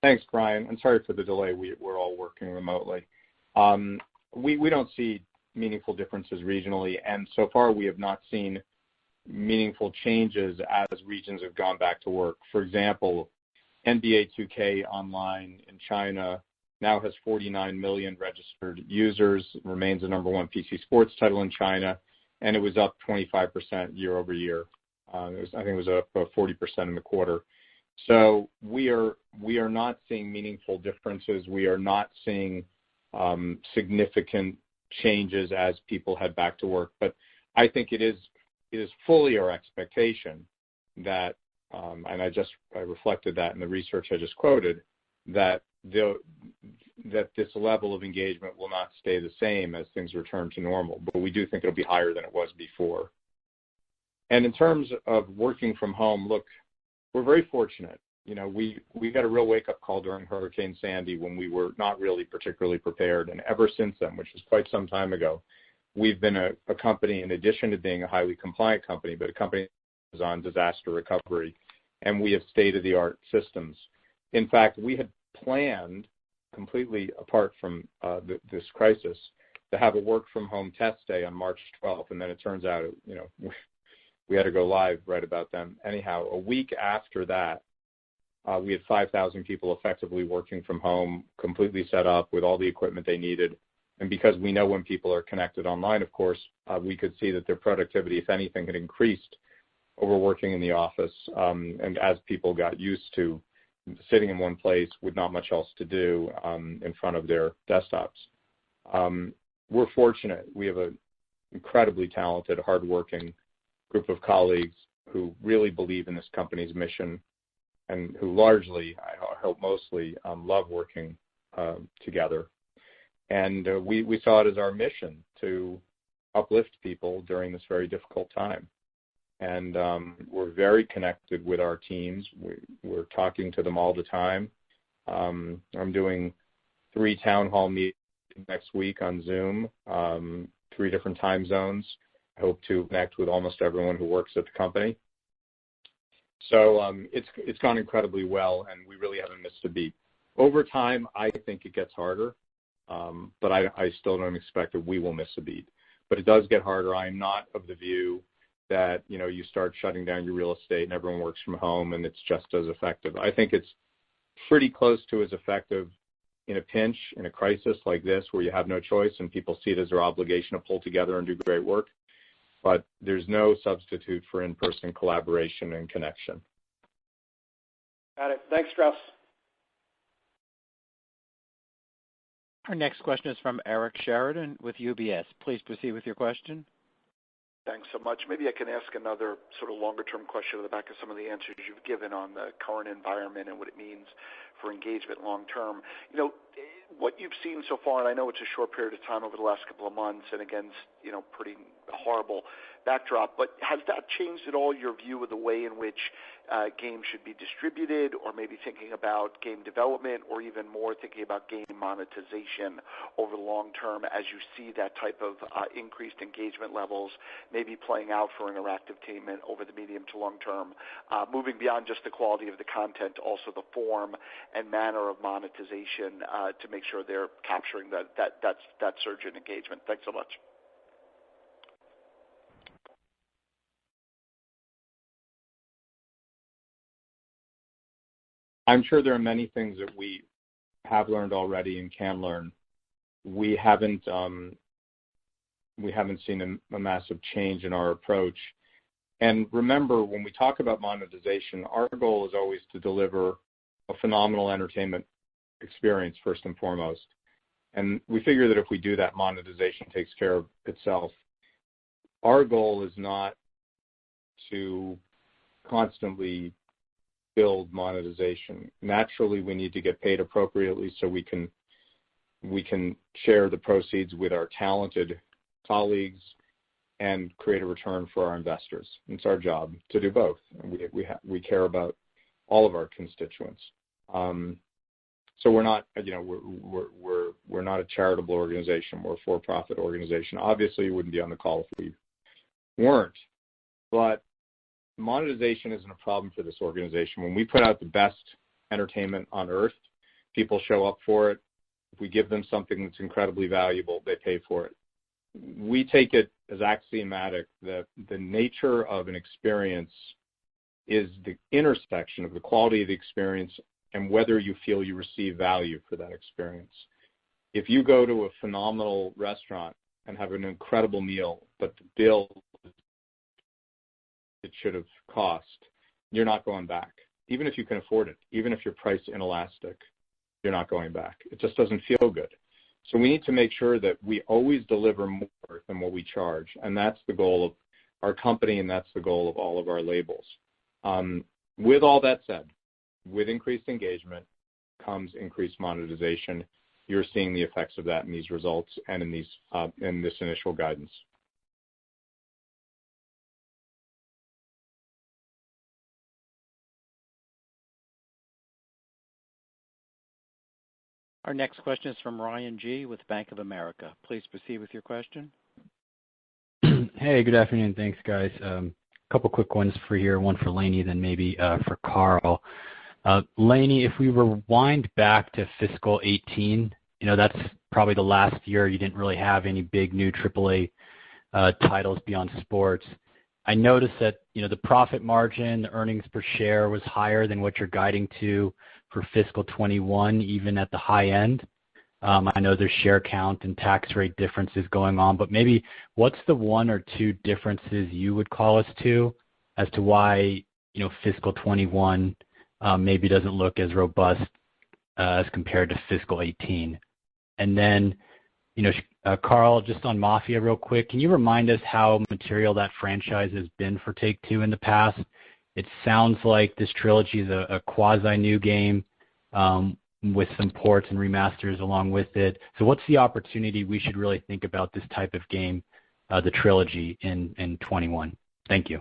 Thanks, Brian. I'm sorry for the delay. We're all working remotely. We don't see meaningful differences regionally, and so far we have not seen meaningful changes as regions have gone back to work. For example, NBA 2K Online in China now has 49 million registered users, remains the number one PC sports title in China, and it was up 25% year over year. I think it was up 40% in the quarter. So we are not seeing meaningful differences. We are not seeing significant changes as people head back to work. But I think it is fully our expectation that, and I reflected that in the research I just quoted, that this level of engagement will not stay the same as things return to normal. But we do think it'll be higher than it was before. And in terms of working from home, look, we're very fortunate. You know, we got a real wake-up call during Hurricane Sandy when we were not really particularly prepared. And ever since then, which was quite some time ago, we've been a company, in addition to being a highly compliant company, but a company that is on disaster recovery. And we have state-of-the-art systems. In fact, we had planned, completely apart from this crisis, to have a work-from-home test day on March 12th. And then it turns out, you know, we had to go live right about then. Anyhow, a week after that, we had 5,000 people effectively working from home, completely set up with all the equipment they needed. And because we know when people are connected online, of course, we could see that their productivity, if anything, had increased over working in the office. And as people got used to sitting in one place with not much else to do in front of their desktops. We're fortunate. We have an incredibly talented, hardworking group of colleagues who really believe in this company's mission and who largely, I hope mostly, love working together. And we saw it as our mission to uplift people during this very difficult time. And we're very connected with our teams. We're talking to them all the time. I'm doing 3 town hall meetings next week on Zoom, 3 different time zones. I hope to connect with almost everyone who works at the company. So it's gone incredibly well, and we really haven't missed a beat. Over time, I think it gets harder, but I still don't expect that we will miss a beat. But it does get harder. I am not of the view that, you know, you start shutting down your real estate and everyone works from home and it's just as effective. I think it's pretty close to as effective in a pinch, in a crisis like this, where you have no choice and people see it as their obligation to pull together and do great work. But there's no substitute for in-person collaboration and connection. Got it. Thanks, Strauss. Our next question is from Eric Sheridan with UBS. Please proceed with your question. Thanks so much. Maybe I can ask another sort of longer-term question on the back of some of the answers you've given on the current environment and what it means for engagement long-term. You know, what you've seen so far, and I know it's a short period of time over the last couple of months and against, you know, pretty horrible backdrop, but has that changed at all your view of the way in which games should be distributed, or maybe thinking about game development, or even more thinking about game monetization over the long term as you see that type of increased engagement levels maybe playing out for interactive entertainment over the medium to long term, moving beyond just the quality of the content, also the form and manner of monetization to make sure they're capturing that surge in engagement? Thanks so much. I'm sure there are many things that we have learned already and can learn. We haven't seen a massive change in our approach. And remember, when we talk about monetization, our goal is always to deliver a phenomenal entertainment experience first and foremost. And we figure that if we do that, monetization takes care of itself. Our goal is not to constantly build monetization. Naturally, we need to get paid appropriately so we can share the proceeds with our talented colleagues and create a return for our investors. It's our job to do both. We care about all of our constituents. So we're not, we're not a charitable organization. We're a for-profit organization. Obviously, you wouldn't be on the call if we weren't. But monetization isn't a problem for this organization. When we put out the best entertainment on earth, people show up for it. If we give them something that's incredibly valuable, they pay for it. We take it as axiomatic that the nature of an experience is the intersection of the quality of the experience and whether you feel you receive value for that experience. If you go to a phenomenal restaurant and have an incredible meal, but the bill it should have cost, you're not going back. Even if you can afford it, even if you're price inelastic, you're not going back. It just doesn't feel good. So we need to make sure that we always deliver more than what we charge, and that's the goal of our company, and that's the goal of all of our labels. With all that said, with increased engagement comes increased monetization. You're seeing the effects of that in these results and in this initial guidance. Our next question is from Ryan G. with Bank of America. Please proceed with your question. Hey, good afternoon. Thanks, guys. Couple quick ones for here, one for Lainie, then maybe for Carl. Lainie, if we rewind back to fiscal 18, that's probably the last year you didn't really have any big new AAA titles beyond sports. I noticed that, the profit margin, the earnings per share was higher than what you're guiding to for fiscal 21, even at the high end. I know there's share count and tax rate differences going on, but maybe what's the one or two differences you would call us to as to why, fiscal 21 maybe doesn't look as robust as compared to fiscal 18? And then, Carl, just on Mafia real quick, can you remind us how material that franchise has been for Take-Two in the past? It sounds like this trilogy is a quasi-new game with some ports and remasters along with it. So what's the opportunity we should really think about this type of game, the trilogy, in 21? Thank you.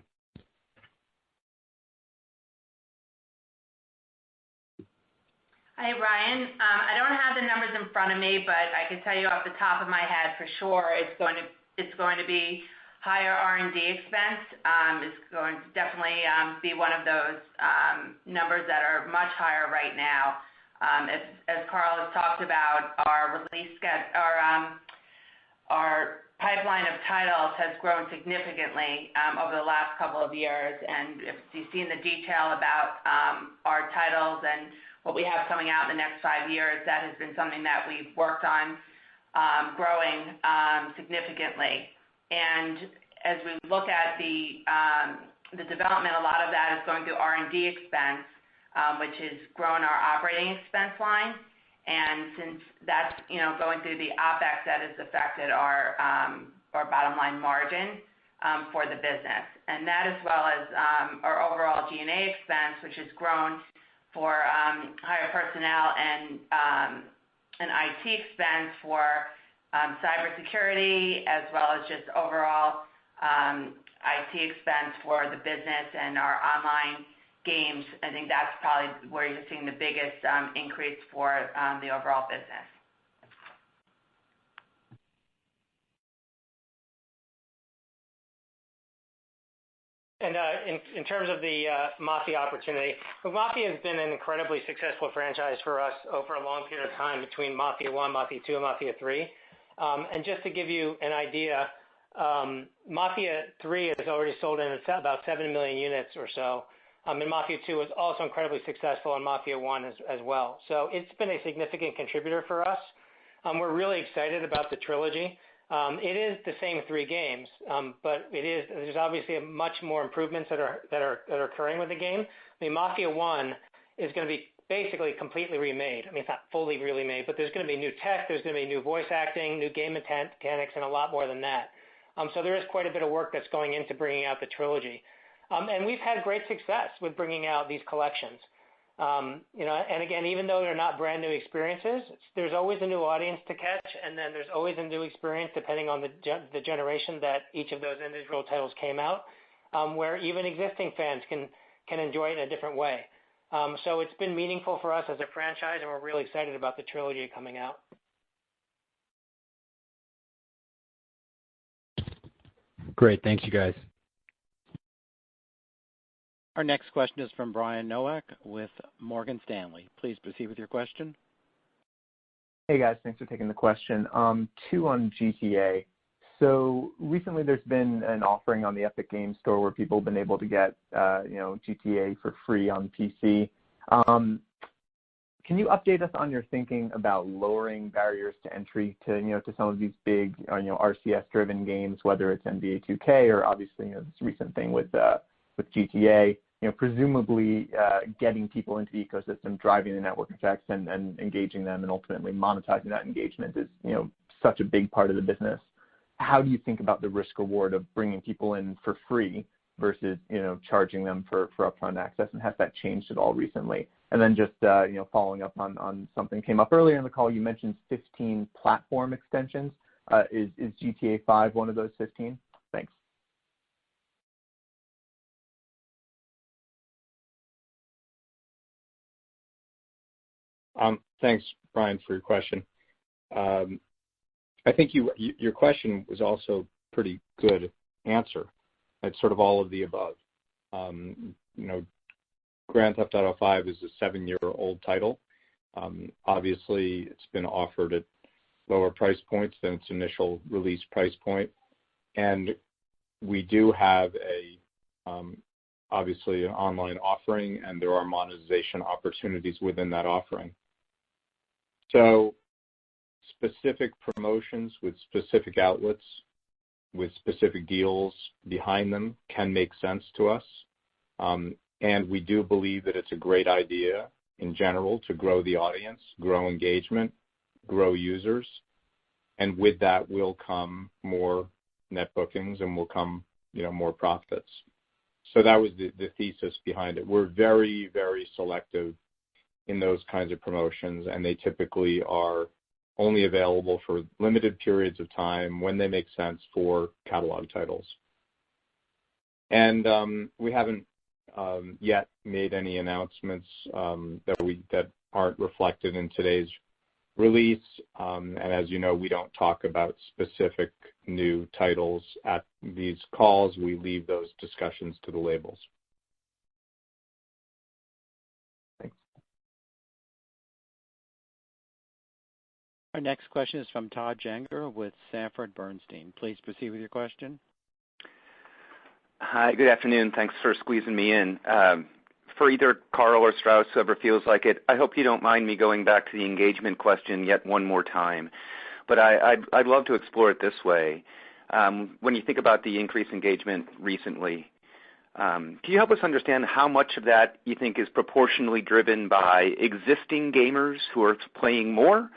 Hi, Ryan. I don't have the numbers in front of me, but I can tell you off the top of my head for sure it's going to be higher R&D expense. It's going to definitely be one of those numbers that are much higher right now. As Carl has talked about, our pipeline of titles has grown significantly over the last couple of years, and if you've seen the detail about our titles and what we have coming out in the next 5 years, that has been something that we've worked on growing significantly. And as we look at the development, a lot of that is going through R&D expense, which has grown our operating expense line. And since that's going through the OpEx, that has affected our bottom line margin for the business, and that as well as our overall G&A expense, which has grown for higher personnel and IT expense for cybersecurity, as well as just overall IT expense for the business and our online games. I think that's probably where you're seeing the biggest increase for the overall business. And in terms of the Mafia opportunity, well, Mafia has been an incredibly successful franchise for us over a long period of time between Mafia 1, Mafia 2, and Mafia 3. And just to give you an idea, Mafia 3 has already sold in about 7 million units or so. And Mafia 2 was also incredibly successful, and Mafia 1 as well. So it's been a significant contributor for us. We're really excited about the trilogy. It is the same 3 games, but there's obviously much more improvements that are occurring with the game. I mean, Mafia 1 is going to be basically completely remade. I mean, it's not fully really made, but there's going to be new tech, there's going to be new voice acting, new game mechanics, and a lot more than that. So there is quite a bit of work that's going into bringing out the trilogy. And we've had great success with bringing out these collections. And again, even though they're not brand new experiences, there's always a new audience to catch, and then there's always a new experience depending on the generation that each of those individual titles came out, where even existing fans can enjoy it in a different way. So it's been meaningful for us as a franchise, and we're really excited about the trilogy coming out. Great. Thanks, you guys. Our next question is from Brian Nowak with Morgan Stanley. Please proceed with your question. Hey guys, thanks for taking the question. Two on GTA. So recently there's been an offering on the Epic Games Store where people have been able to get GTA for free on PC. Can you update us on your thinking about lowering barriers to entry to some of these big RCS-driven games, whether it's NBA 2K or obviously this recent thing with GTA? Presumably getting people into the ecosystem, driving the network effects, and engaging them, and ultimately monetizing that engagement is such a big part of the business. How do you think about the risk reward of bringing people in for free versus charging them for upfront access, and has that changed at all recently? And then just following up on something came up earlier in the call, you mentioned 15 platform extensions. Is GTA 5 one of those 15? Thanks. Thanks, Brian, for your question. I think your question was also pretty good answer. It's sort of all of the above. Grand Theft Auto 5 is a 7-year-old title. Obviously, it's been offered at lower price points than its initial release price point, and we do have obviously an online offering, and there are monetization opportunities within that offering. So specific promotions with specific outlets with specific deals behind them can make sense to us. And we do believe that it's a great idea in general to grow the audience, grow engagement, grow users. And with that will come more net bookings and will come, more profits. So that was the thesis behind it. We're very, very selective in those kinds of promotions, and they typically are only available for limited periods of time when they make sense for catalog titles. And we haven't yet made any announcements that aren't reflected in today's release. And as you know, we don't talk about specific new titles at these calls. We leave those discussions to the labels. Our next question is from Todd Juenger with Sanford Bernstein. Please proceed with your question. Hi, good afternoon. Thanks for squeezing me in. For either Carl or Strauss, whoever feels like it, I hope you don't mind me going back to the engagement question yet one more time. But I'd love to explore it this way. When you think about the increased engagement recently, can you help us understand how much of that you think is proportionally driven by existing gamers who are playing more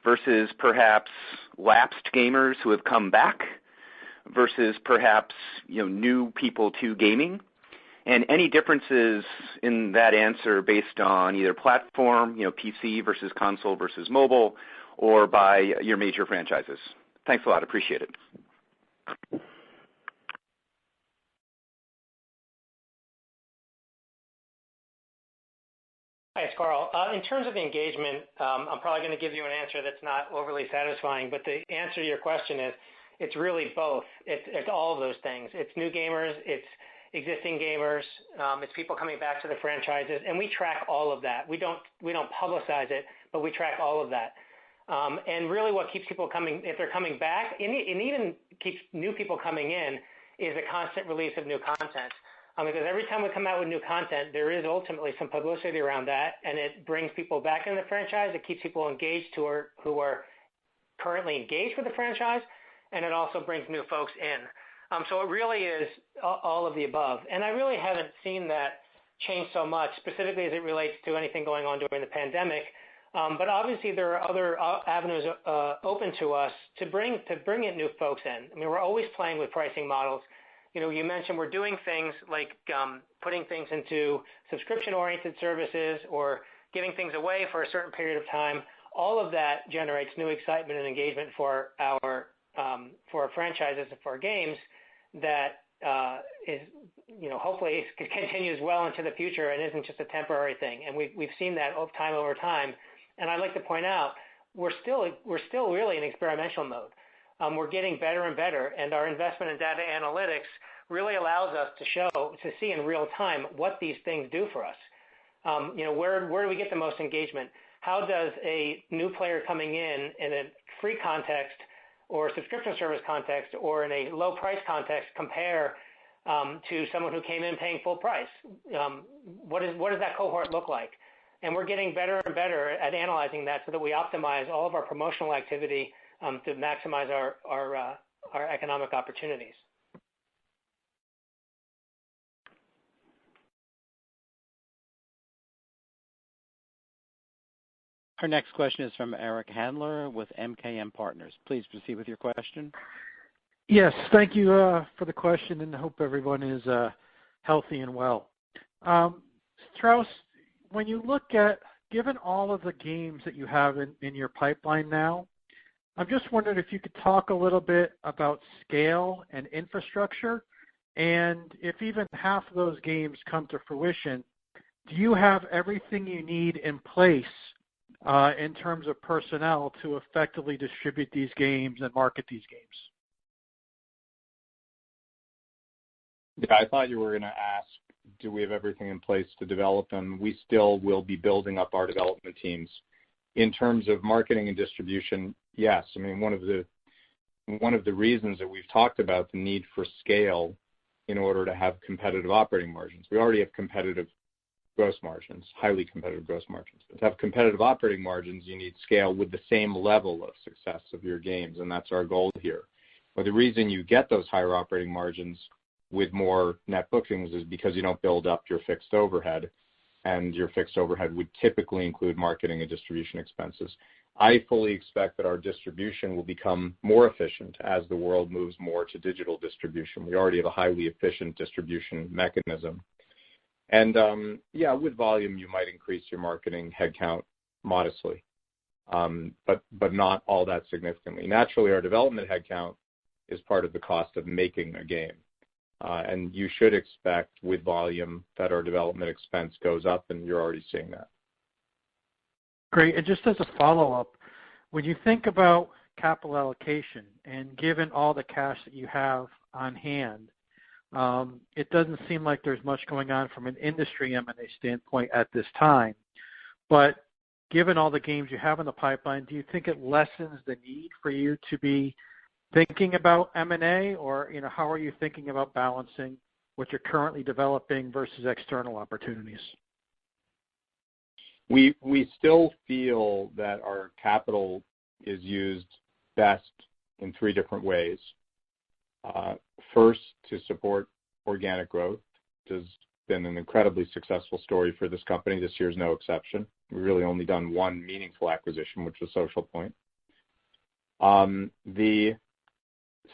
versus perhaps lapsed gamers who have come back versus perhaps new people to gaming? And any differences in that answer based on either platform, PC versus console versus mobile, or by your major franchises? Thanks a lot. Appreciate it. Hi, it's Carl. In terms of the engagement, I'm probably going to give you an answer that's not overly satisfying, but the answer to your question is it's really both. It's all of those things. It's new gamers, it's existing gamers, it's people coming back to the franchises, and we track all of that. We don't publicize it, but we track all of that. And really what keeps people coming, if they're coming back, and even keeps new people coming in, is a constant release of new content. Because every time we come out with new content, there is ultimately some publicity around that, and it brings people back in the franchise. It keeps people engaged who are currently engaged with the franchise, and it also brings new folks in. So it really is all of the above. And I really haven't seen that change so much, specifically as it relates to anything going on during the pandemic. But obviously there are other avenues open to us to bring in new folks in. I mean, we're always playing with pricing models. You mentioned we're doing things like putting things into subscription-oriented services or giving things away for a certain period of time. All of that generates new excitement and engagement for our franchises and for our games that is, hopefully continues well into the future and isn't just a temporary thing. And we've seen that over time. And I'd like to point out we're still really in experimental mode. We're getting better and better, and our investment in data analytics really allows us to see in real time what these things do for us. Where do we get the most engagement? How does a new player coming in a free context or subscription service context or in a low price context compare to someone who came in paying full price? What does that cohort look like? And we're getting better and better at analyzing that so that we optimize all of our promotional activity to maximize our economic opportunities. Our next question is from Eric Handler with MKM Partners. Please proceed with your question. Yes, thank you for the question, and I hope everyone is healthy and well. Strauss, when you look at, given all of the games that you have in your pipeline now, I'm just wondering if you could talk a little bit about scale and infrastructure, and if even half of those games come to fruition, do you have everything you need in place in terms of personnel to effectively distribute these games and market these games? Yeah, I thought you were going to ask, do we have everything in place to develop them? We still will be building up our development teams. In terms of marketing and distribution, yes. I mean, one of the reasons that we've talked about the need for scale in order to have competitive operating margins. We already have competitive gross margins, highly competitive gross margins. But to have competitive operating margins, you need scale with the same level of success of your games, and that's our goal here. But the reason you get those higher operating margins with more net bookings is because you don't build up your fixed overhead, and your fixed overhead would typically include marketing and distribution expenses. I fully expect that our distribution will become more efficient as the world moves more to digital distribution. We already have a highly efficient distribution mechanism. And with volume, you might increase your marketing headcount modestly, but not all that significantly. Naturally, our development headcount is part of the cost of making a game. And you should expect with volume that our development expense goes up, and you're already seeing that. Great. And just as a follow-up, when you think about capital allocation and given all the cash that you have on hand, it doesn't seem like there's much going on from an industry M&A standpoint at this time. But given all the games you have in the pipeline, do you think it lessens the need for you to be thinking about M&A, or how are you thinking about balancing what you're currently developing versus external opportunities? We still feel that our capital is used best in three different ways. First, to support organic growth, which has been an incredibly successful story for this company. This year is no exception. We've really only done one meaningful acquisition, which was Social Point. The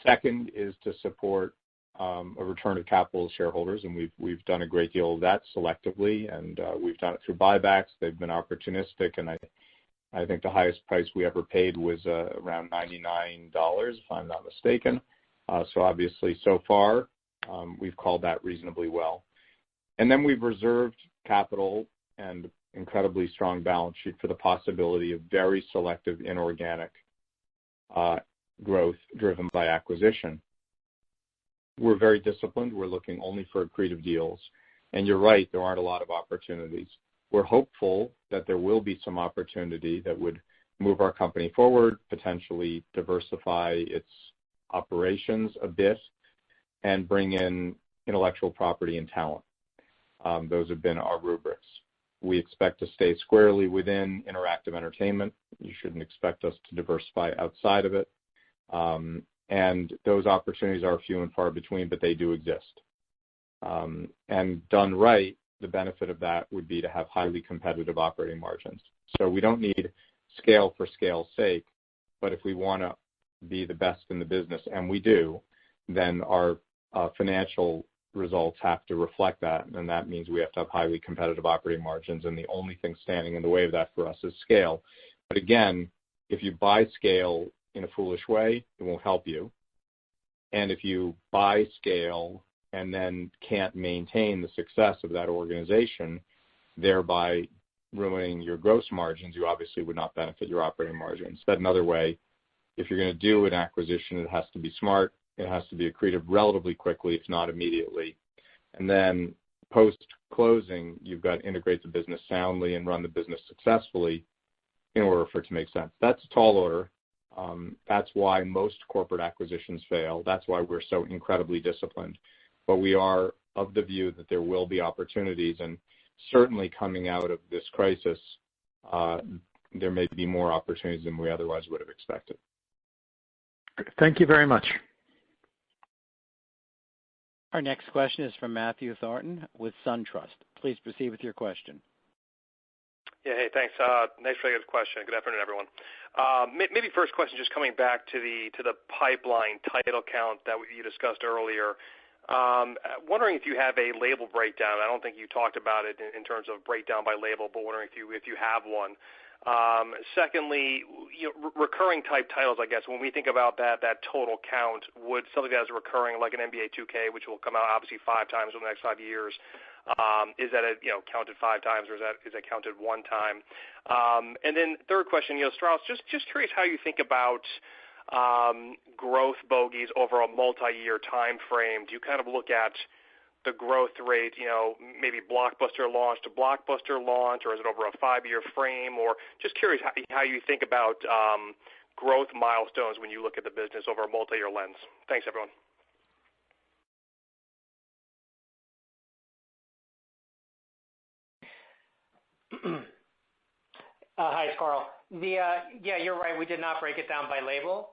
second is to support a return of capital to shareholders, and we've done a great deal of that selectively, and we've done it through buybacks. They've been opportunistic, and I think the highest price we ever paid was around $99, if I'm not mistaken. So obviously, so far, we've called that reasonably well. And then we've reserved capital and incredibly strong balance sheet for the possibility of very selective inorganic growth driven by acquisition. We're very disciplined. We're looking only for accretive deals. And you're right, there aren't a lot of opportunities. We're hopeful that there will be some opportunity that would move our company forward, potentially diversify its operations a bit, and bring in intellectual property and talent. Those have been our rubrics. We expect to stay squarely within interactive entertainment. You shouldn't expect us to diversify outside of it. And those opportunities are few and far between, but they do exist. And done right, the benefit of that would be to have highly competitive operating margins. So we don't need scale for scale's sake, but if we want to be the best in the business, and we do, then our financial results have to reflect that, and that means we have to have highly competitive operating margins, and the only thing standing in the way of that for us is scale. But again, if you buy scale in a foolish way, it won't help you. And if you buy scale and then can't maintain the success of that organization, thereby ruining your gross margins, you obviously would not benefit your operating margins. Said another way, if you're going to do an acquisition, it has to be smart. It has to be accretive relatively quickly, if not immediately. And then post-closing, you've got to integrate the business soundly and run the business successfully in order for it to make sense. That's a tall order. That's why most corporate acquisitions fail. That's why we're so incredibly disciplined. But we are of the view that there will be opportunities, and certainly coming out of this crisis, there may be more opportunities than we otherwise would have expected. Thank you very much. Our next question is from Matthew Thornton with SunTrust. Please proceed with your question. Yeah, hey, thanks. Nice, really good question. Good afternoon, everyone. Maybe first question, just coming back to the pipeline title count that you discussed earlier. Wondering if you have a label breakdown. I don't think you talked about it in terms of breakdown by label, but wondering if you have one. Secondly, recurring type titles, I guess, when we think about that total count, would something that is recurring like an NBA 2K, which will come out obviously 5 times over the next 5 years, is that counted 5 times, or is that counted 1 time? And then third question, Strauss, just curious how you think about growth bogeys over a multi-year time frame. Do you kind of look at the growth rate, maybe blockbuster launch to blockbuster launch, or is it over a 5-year frame? Or just curious how you think about growth milestones when you look at the business over a multi-year lens. Thanks, everyone. Hi, it's Carl. Yeah, you're right. We did not break it down by label,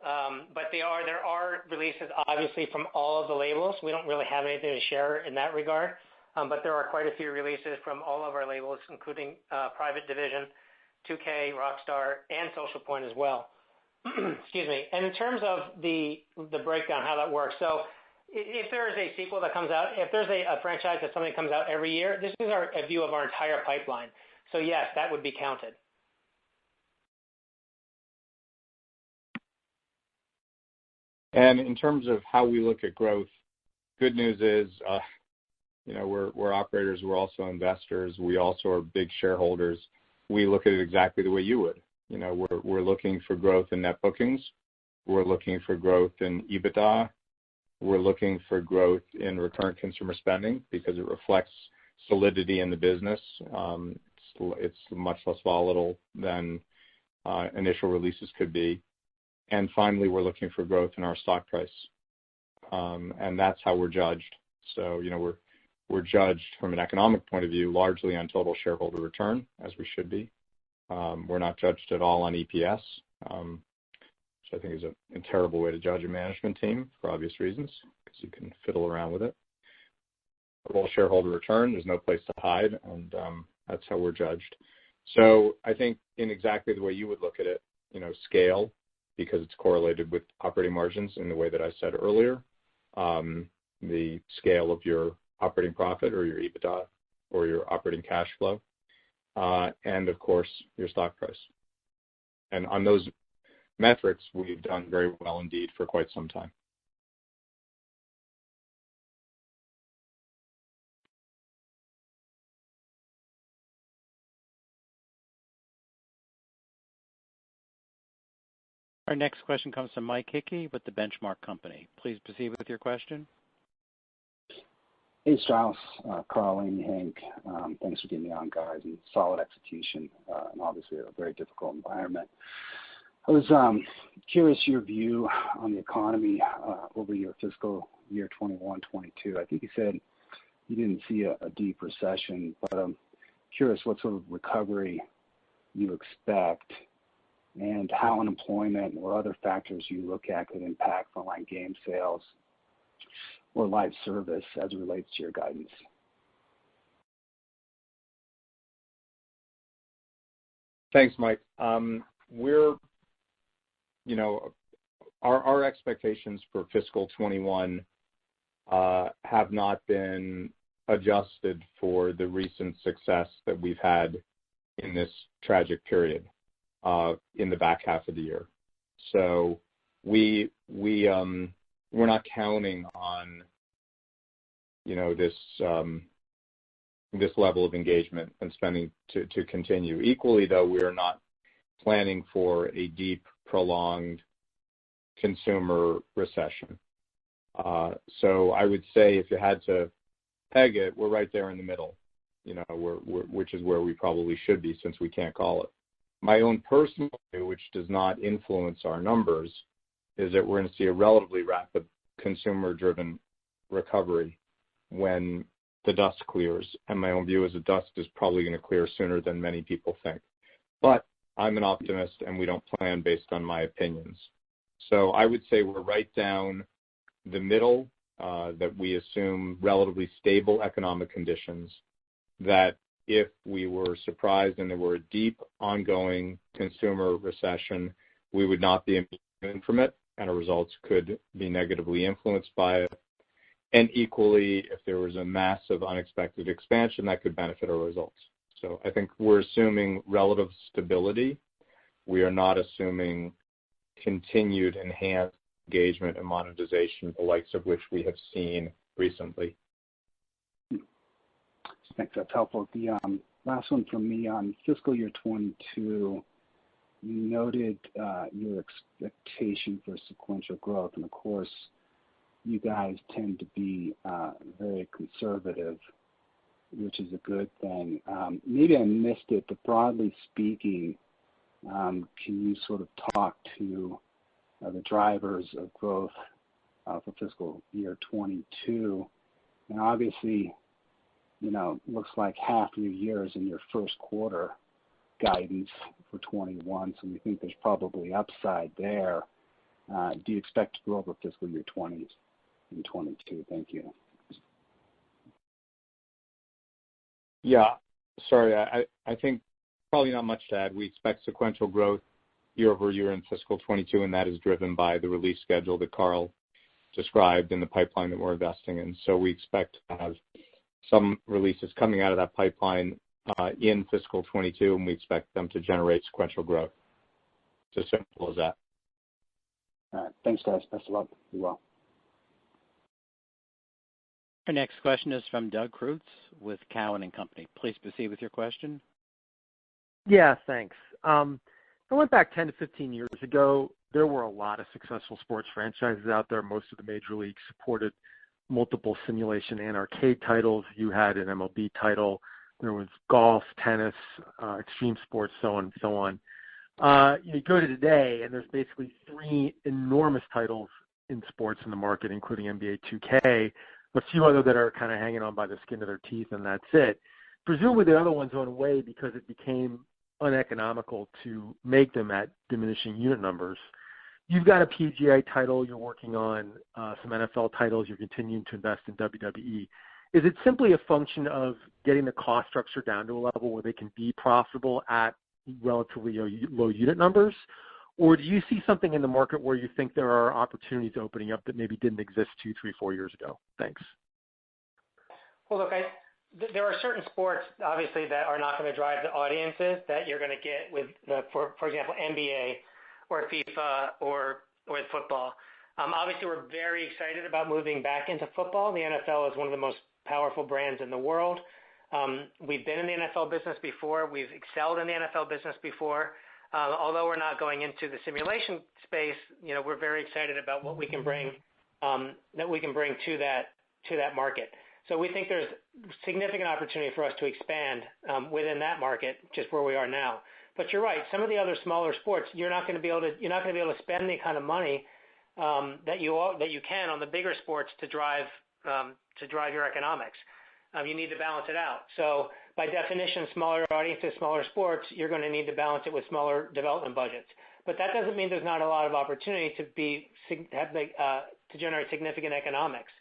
but there are releases, obviously, from all of the labels. We don't really have anything to share in that regard, but there are quite a few releases from all of our labels, including Private Division, 2K, Rockstar, and Social Point as well. Excuse me. And in terms of the breakdown, how that works, so if there is a sequel that comes out, if there's a franchise that something comes out every year, this is a view of our entire pipeline. So yes, that would be counted. And in terms of how we look at growth, good news is, we're operators. We're also investors. We also are big shareholders. We look at it exactly the way you would. We're looking for growth in net bookings. We're looking for growth in EBITDA. We're looking for growth in recurrent consumer spending because it reflects solidity in the business. It's much less volatile than initial releases could be. And finally, we're looking for growth in our stock price. And that's how we're judged. So, we're judged from an economic point of view largely on total shareholder return, as we should be. We're not judged at all on EPS, which I think is a terrible way to judge a management team for obvious reasons, because you can fiddle around with it. Total shareholder return, there's no place to hide, and that's how we're judged. So I think in exactly the way you would look at it, scale, because it's correlated with operating margins in the way that I said earlier, the scale of your operating profit or your EBITDA or your operating cash flow, and of course, your stock price. And on those metrics, we've done very well indeed for quite some time. Our next question comes from Mike Hickey with The Benchmark Company. Please proceed with your question. Hey, Strauss, Carl, Amy, Hank. Thanks for getting me on, guys, and solid execution, and obviously a very difficult environment. I was curious your view on the economy over your fiscal year 21-22. I think you said you didn't see a deep recession, but I'm curious what sort of recovery you expect and how unemployment or other factors you look at could impact online game sales or live service as it relates to your guidance. Thanks, Mike. Our expectations for fiscal 21 have not been adjusted for the recent success that we've had in this tragic period in the back half of the year. So we're not counting on this level of engagement and spending to continue. Equally, though, we are not planning for a deep, prolonged consumer recession. So I would say if you had to peg it, we're right there in the middle, which is where we probably should be since we can't call it. My own personal view, which does not influence our numbers, is that we're going to see a relatively rapid consumer-driven recovery when the dust clears. And my own view is the dust is probably going to clear sooner than many people think. But I'm an optimist, and we don't plan based on my opinions. So I would say we're right down the middle, that we assume relatively stable economic conditions, that if we were surprised and there were a deep, ongoing consumer recession, we would not be immune from it, and our results could be negatively influenced by it. And equally, if there was a massive unexpected expansion, that could benefit our results. So I think we're assuming relative stability. We are not assuming continued enhanced engagement and monetization, the likes of which we have seen recently. Thanks. That's helpful. The last one from me on fiscal year 22, you noted your expectation for sequential growth, and of course, you guys tend to be very conservative, which is a good thing. Maybe I missed it, but broadly speaking, can you sort of talk to the drivers of growth for fiscal year 22? And obviously, looks like half your year is in your first quarter guidance for 21, so we think there's probably upside there. Do you expect to grow over fiscal year 20 in 22? Thank you. Yeah, sorry, I think probably not much to add. We expect sequential growth year over year in fiscal 22, and that is driven by the release schedule that Carl described in the pipeline that we're investing in. So we expect to have some releases coming out of that pipeline in fiscal 22, and we expect them to generate sequential growth. It's as simple as that. All right. Thanks, guys. Best of luck. Be well. Our next question is from Doug Creutz with Cowen and Company. Please proceed with your question. Yeah, thanks. I went back 10 to 15 years ago. There were a lot of successful sports franchises out there. Most of the major leagues supported multiple simulation and arcade titles. You had an MLB title. There was golf, tennis, extreme sports, so on and so on. You go to today, and there's basically 3 enormous titles in sports in the market, including NBA 2K, a few other that are kind of hanging on by the skin of their teeth, and that's it. Presumably the other ones went away because it became uneconomical to make them at diminishing unit numbers. You've got a PGA title, you're working on some NFL titles, you're continuing to invest in WWE. Is it simply a function of getting the cost structure down to a level where they can be profitable at relatively low unit numbers? Or do you see something in the market where you think there are opportunities opening up that maybe didn't exist 2, 3, 4 years ago? Thanks. Well, look, there are certain sports, obviously, that are not going to drive the audiences that you're going to get with, for example, NBA or FIFA or with football. Obviously, we're very excited about moving back into football. The NFL is one of the most powerful brands in the world. We've been in the NFL business before. We've excelled in the NFL business before. Although we're not going into the simulation space, we're very excited about what we can bring to that market. So we think there's significant opportunity for us to expand within that market, just where we are now. But you're right. Some of the other smaller sports, you're not going to be able to spend the kind of money that you can on the bigger sports to drive your economics. You need to balance it out. So by definition, smaller audiences, smaller sports, you're going to need to balance it with smaller development budgets. But that doesn't mean there's not a lot of opportunity to generate significant economics.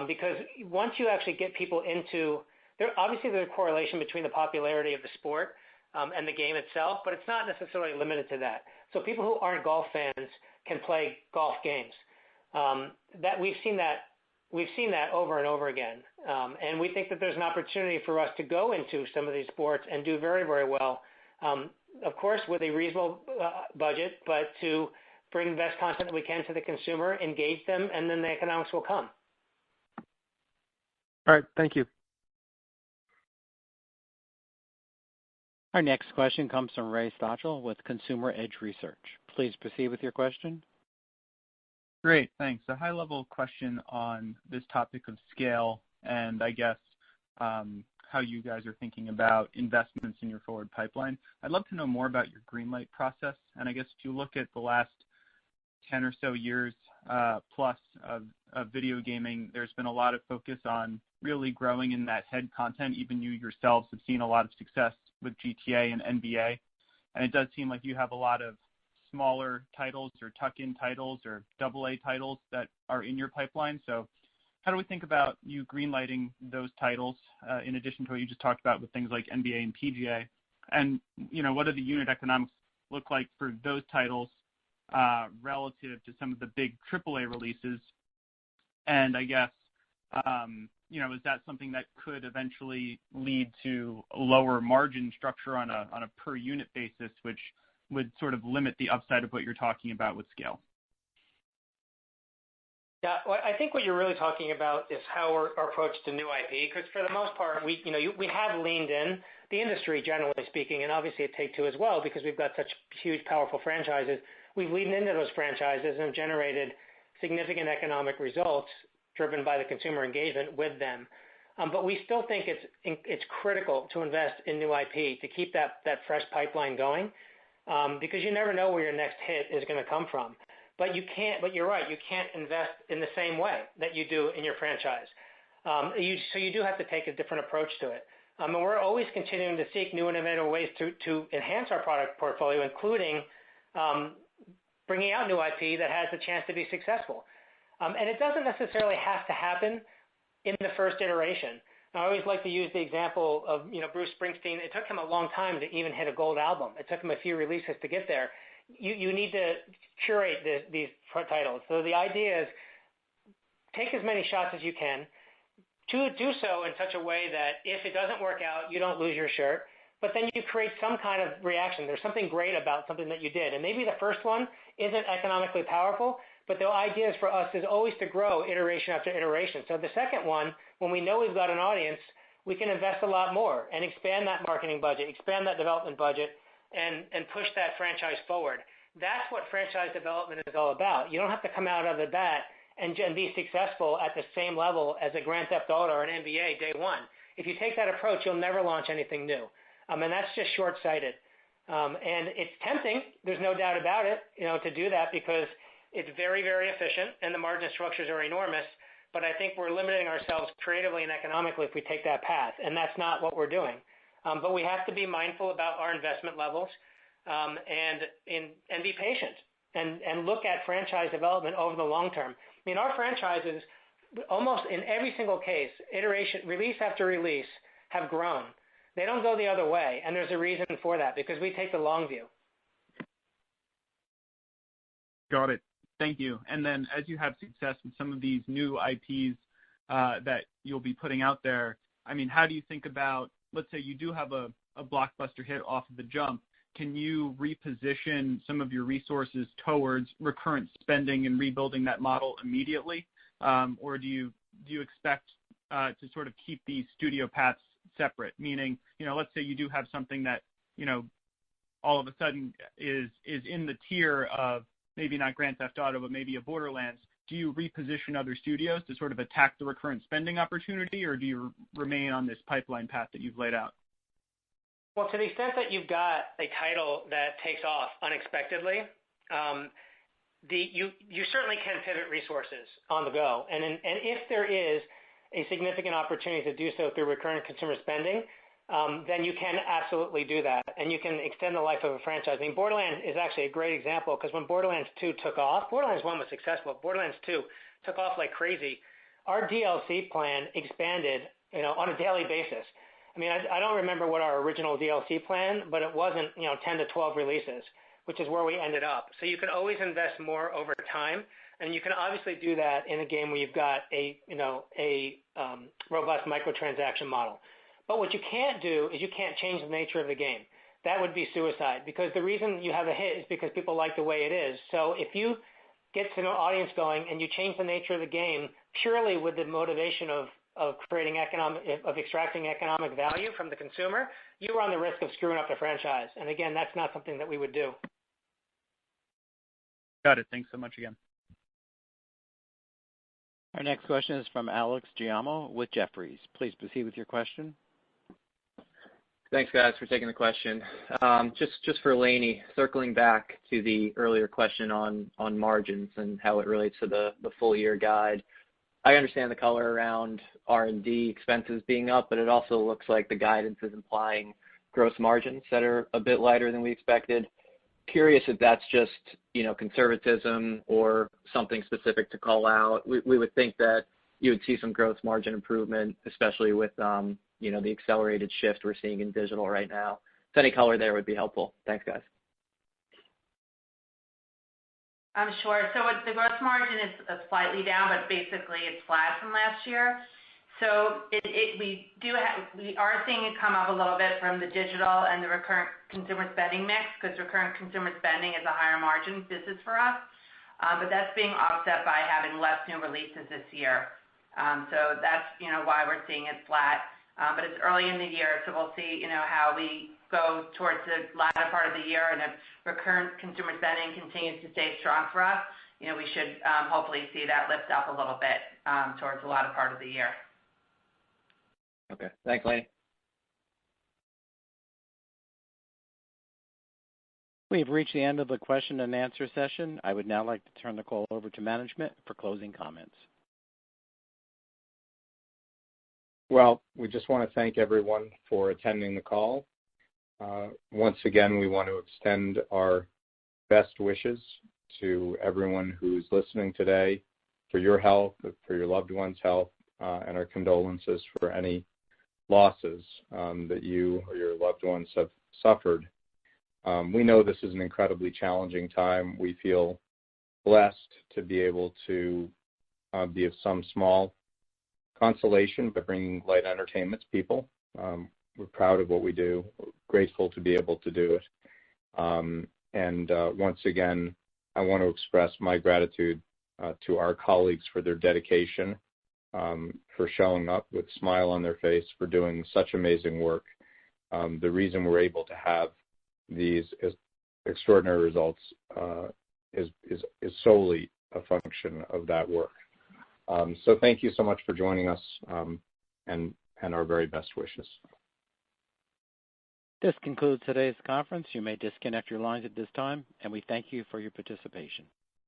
Because once you actually get people into there's a correlation between the popularity of the sport and the game itself, but it's not necessarily limited to that. So people who aren't golf fans can play golf games. That we've seen that we've seen that over and over again. And we think that there's an opportunity for us to go into some of these sports and do very, very well, of course, with a reasonable budget, but to bring the best content that we can to the consumer, engage them, and then the economics will come. All right. Thank you. Our next question comes from Ray Stochel with Consumer Edge Research. Please proceed with your question. Great, thanks. A high-level question on this topic of scale and I guess how you guys are thinking about investments in your forward pipeline. I'd love to know more about your greenlight process. And I guess if you look at the last 10 or so years plus of video gaming, there's been a lot of focus on really growing in that head content. Even you yourselves have seen a lot of success with GTA and NBA. And it does seem like you have a lot of smaller titles or tuck-in titles or AA titles that are in your pipeline. So how do we think about you greenlighting those titles in addition to what you just talked about with things like NBA and PGA? And, what do the unit economics look like for those titles relative to some of the big AAA releases? And I guess, is that something that could eventually lead to a lower margin structure on a per unit basis, which would sort of limit the upside of what you're talking about with scale? Yeah, well, I think what you're really talking about is our approach to new IP, because for the most part, we have leaned in, the industry generally speaking, and obviously at Take-Two as well, because we've got such huge, powerful franchises. We've leaned into those franchises and generated significant economic results driven by the consumer engagement with them. But we still think it's critical to invest in new IP to keep that fresh pipeline going, because you never know where your next hit is going to come from. But you're right, you can't invest in the same way that you do in your franchise. So you do have to take a different approach to it. And we're always continuing to seek new and innovative ways to enhance our product portfolio, including bringing out new IP that has the chance to be successful. And it doesn't necessarily have to happen in the first iteration. I always like to use the example of Bruce Springsteen. It took him a long time to even hit a gold album. It took him a few releases to get there. You need to curate these titles. So the idea is take as many shots as you can, to do so in such a way that if it doesn't work out, you don't lose your shirt, but then you create some kind of reaction. There's something great about something that you did. And maybe the first one isn't economically powerful, but the idea is for us is always to grow iteration after iteration. So the second one, when we know we've got an audience, we can invest a lot more and expand that marketing budget, expand that development budget, and push that franchise forward. That's what franchise development is all about. You don't have to come out of the bat and be successful at the same level as a Grand Theft Auto or an NBA day one. If you take that approach, you'll never launch anything new. And that's just short-sighted. And it's tempting, there's no doubt about it, to do that because it's very, very efficient and the margin structures are enormous. But I think we're limiting ourselves creatively and economically if we take that path. And that's not what we're doing. But we have to be mindful about our investment levels and be patient and look at franchise development over the long term. I mean, our franchises, almost in every single case, release after release, have grown. They don't go the other way, and there's a reason for that, because we take the long view. Got it. Thank you. And then as you have success with some of these new IPs that you'll be putting out there, I mean, how do you think about, let's say you do have a blockbuster hit off of the jump, can you reposition some of your resources towards recurrent spending and rebuilding that model immediately? Or do you expect to sort of keep these studio paths separate? Meaning, let's say you do have something that, all of a sudden is in the tier of maybe not Grand Theft Auto, but maybe a Borderlands. Do you reposition other studios to sort of attack the recurrent spending opportunity, or do you remain on this pipeline path that you've laid out? Well, to the extent that you've got a title that takes off unexpectedly, you certainly can pivot resources on the go. And if there is a significant opportunity to do so through recurrent consumer spending, then you can absolutely do that. And you can extend the life of a franchise. I mean, Borderlands is actually a great example, because when Borderlands 2 took off, Borderlands 1 was successful. Borderlands 2 took off like crazy. Our DLC plan expanded, on a daily basis. I mean, I don't remember what our original DLC plan, but it wasn't, 10 to 12 releases, which is where we ended up. So you can always invest more over time. And you can obviously do that in a game where you've got a robust microtransaction model. But what you can't do is you can't change the nature of the game. That would be suicide, because the reason you have a hit is because people like the way it is. So if you get an audience going and you change the nature of the game purely with the motivation of creating extracting economic value from the consumer, you run the risk of screwing up the franchise. And again, that's not something that we would do. Got it. Thanks so much again. Our next question is from Alex Giaimo with Jefferies. Please proceed with your question. Thanks, guys, for taking the question. Just for Laney, circling back to the earlier question on margins and how it relates to the full year guide. I understand the color around R&D expenses being up, but it also looks like the guidance is implying gross margins that are a bit lighter than we expected. Curious if that's just, conservatism or something specific to call out. We would think that you would see some gross margin improvement, especially with the accelerated shift we're seeing in digital right now. So any color there would be helpful. Thanks, guys. Sure. So the gross margin is slightly down, but basically it's flat from last year. So we are seeing it come up a little bit from the digital and the recurrent consumer spending mix, because recurrent consumer spending is a higher margin business for us. But that's being offset by having less new releases this year. So that's why we're seeing it flat. But it's early in the year, so we'll see how we go towards the latter part of the year, and if recurrent consumer spending continues to stay strong for us, we should hopefully see that lift up a little bit towards the latter part of the year. Okay. Thanks, Laney. We've reached the end of the question and answer session. I would now like to turn the call over to management for closing comments. Well, we just want to thank everyone for attending the call. Once again, we want to extend our best wishes to everyone who's listening today for your health, for your loved one's health, and our condolences for any losses that you or your loved ones have suffered. We know this is an incredibly challenging time. We feel blessed to be able to be of some small consolation by bringing light entertainment to people. We're proud of what we do. We're grateful to be able to do it. And once again, I want to express my gratitude to our colleagues for their dedication, for showing up with a smile on their face, for doing such amazing work. The reason we're able to have these extraordinary results is solely a function of that work. So thank you so much for joining us, and our very best wishes. This concludes today's conference. You may disconnect your lines at this time, and we thank you for your participation.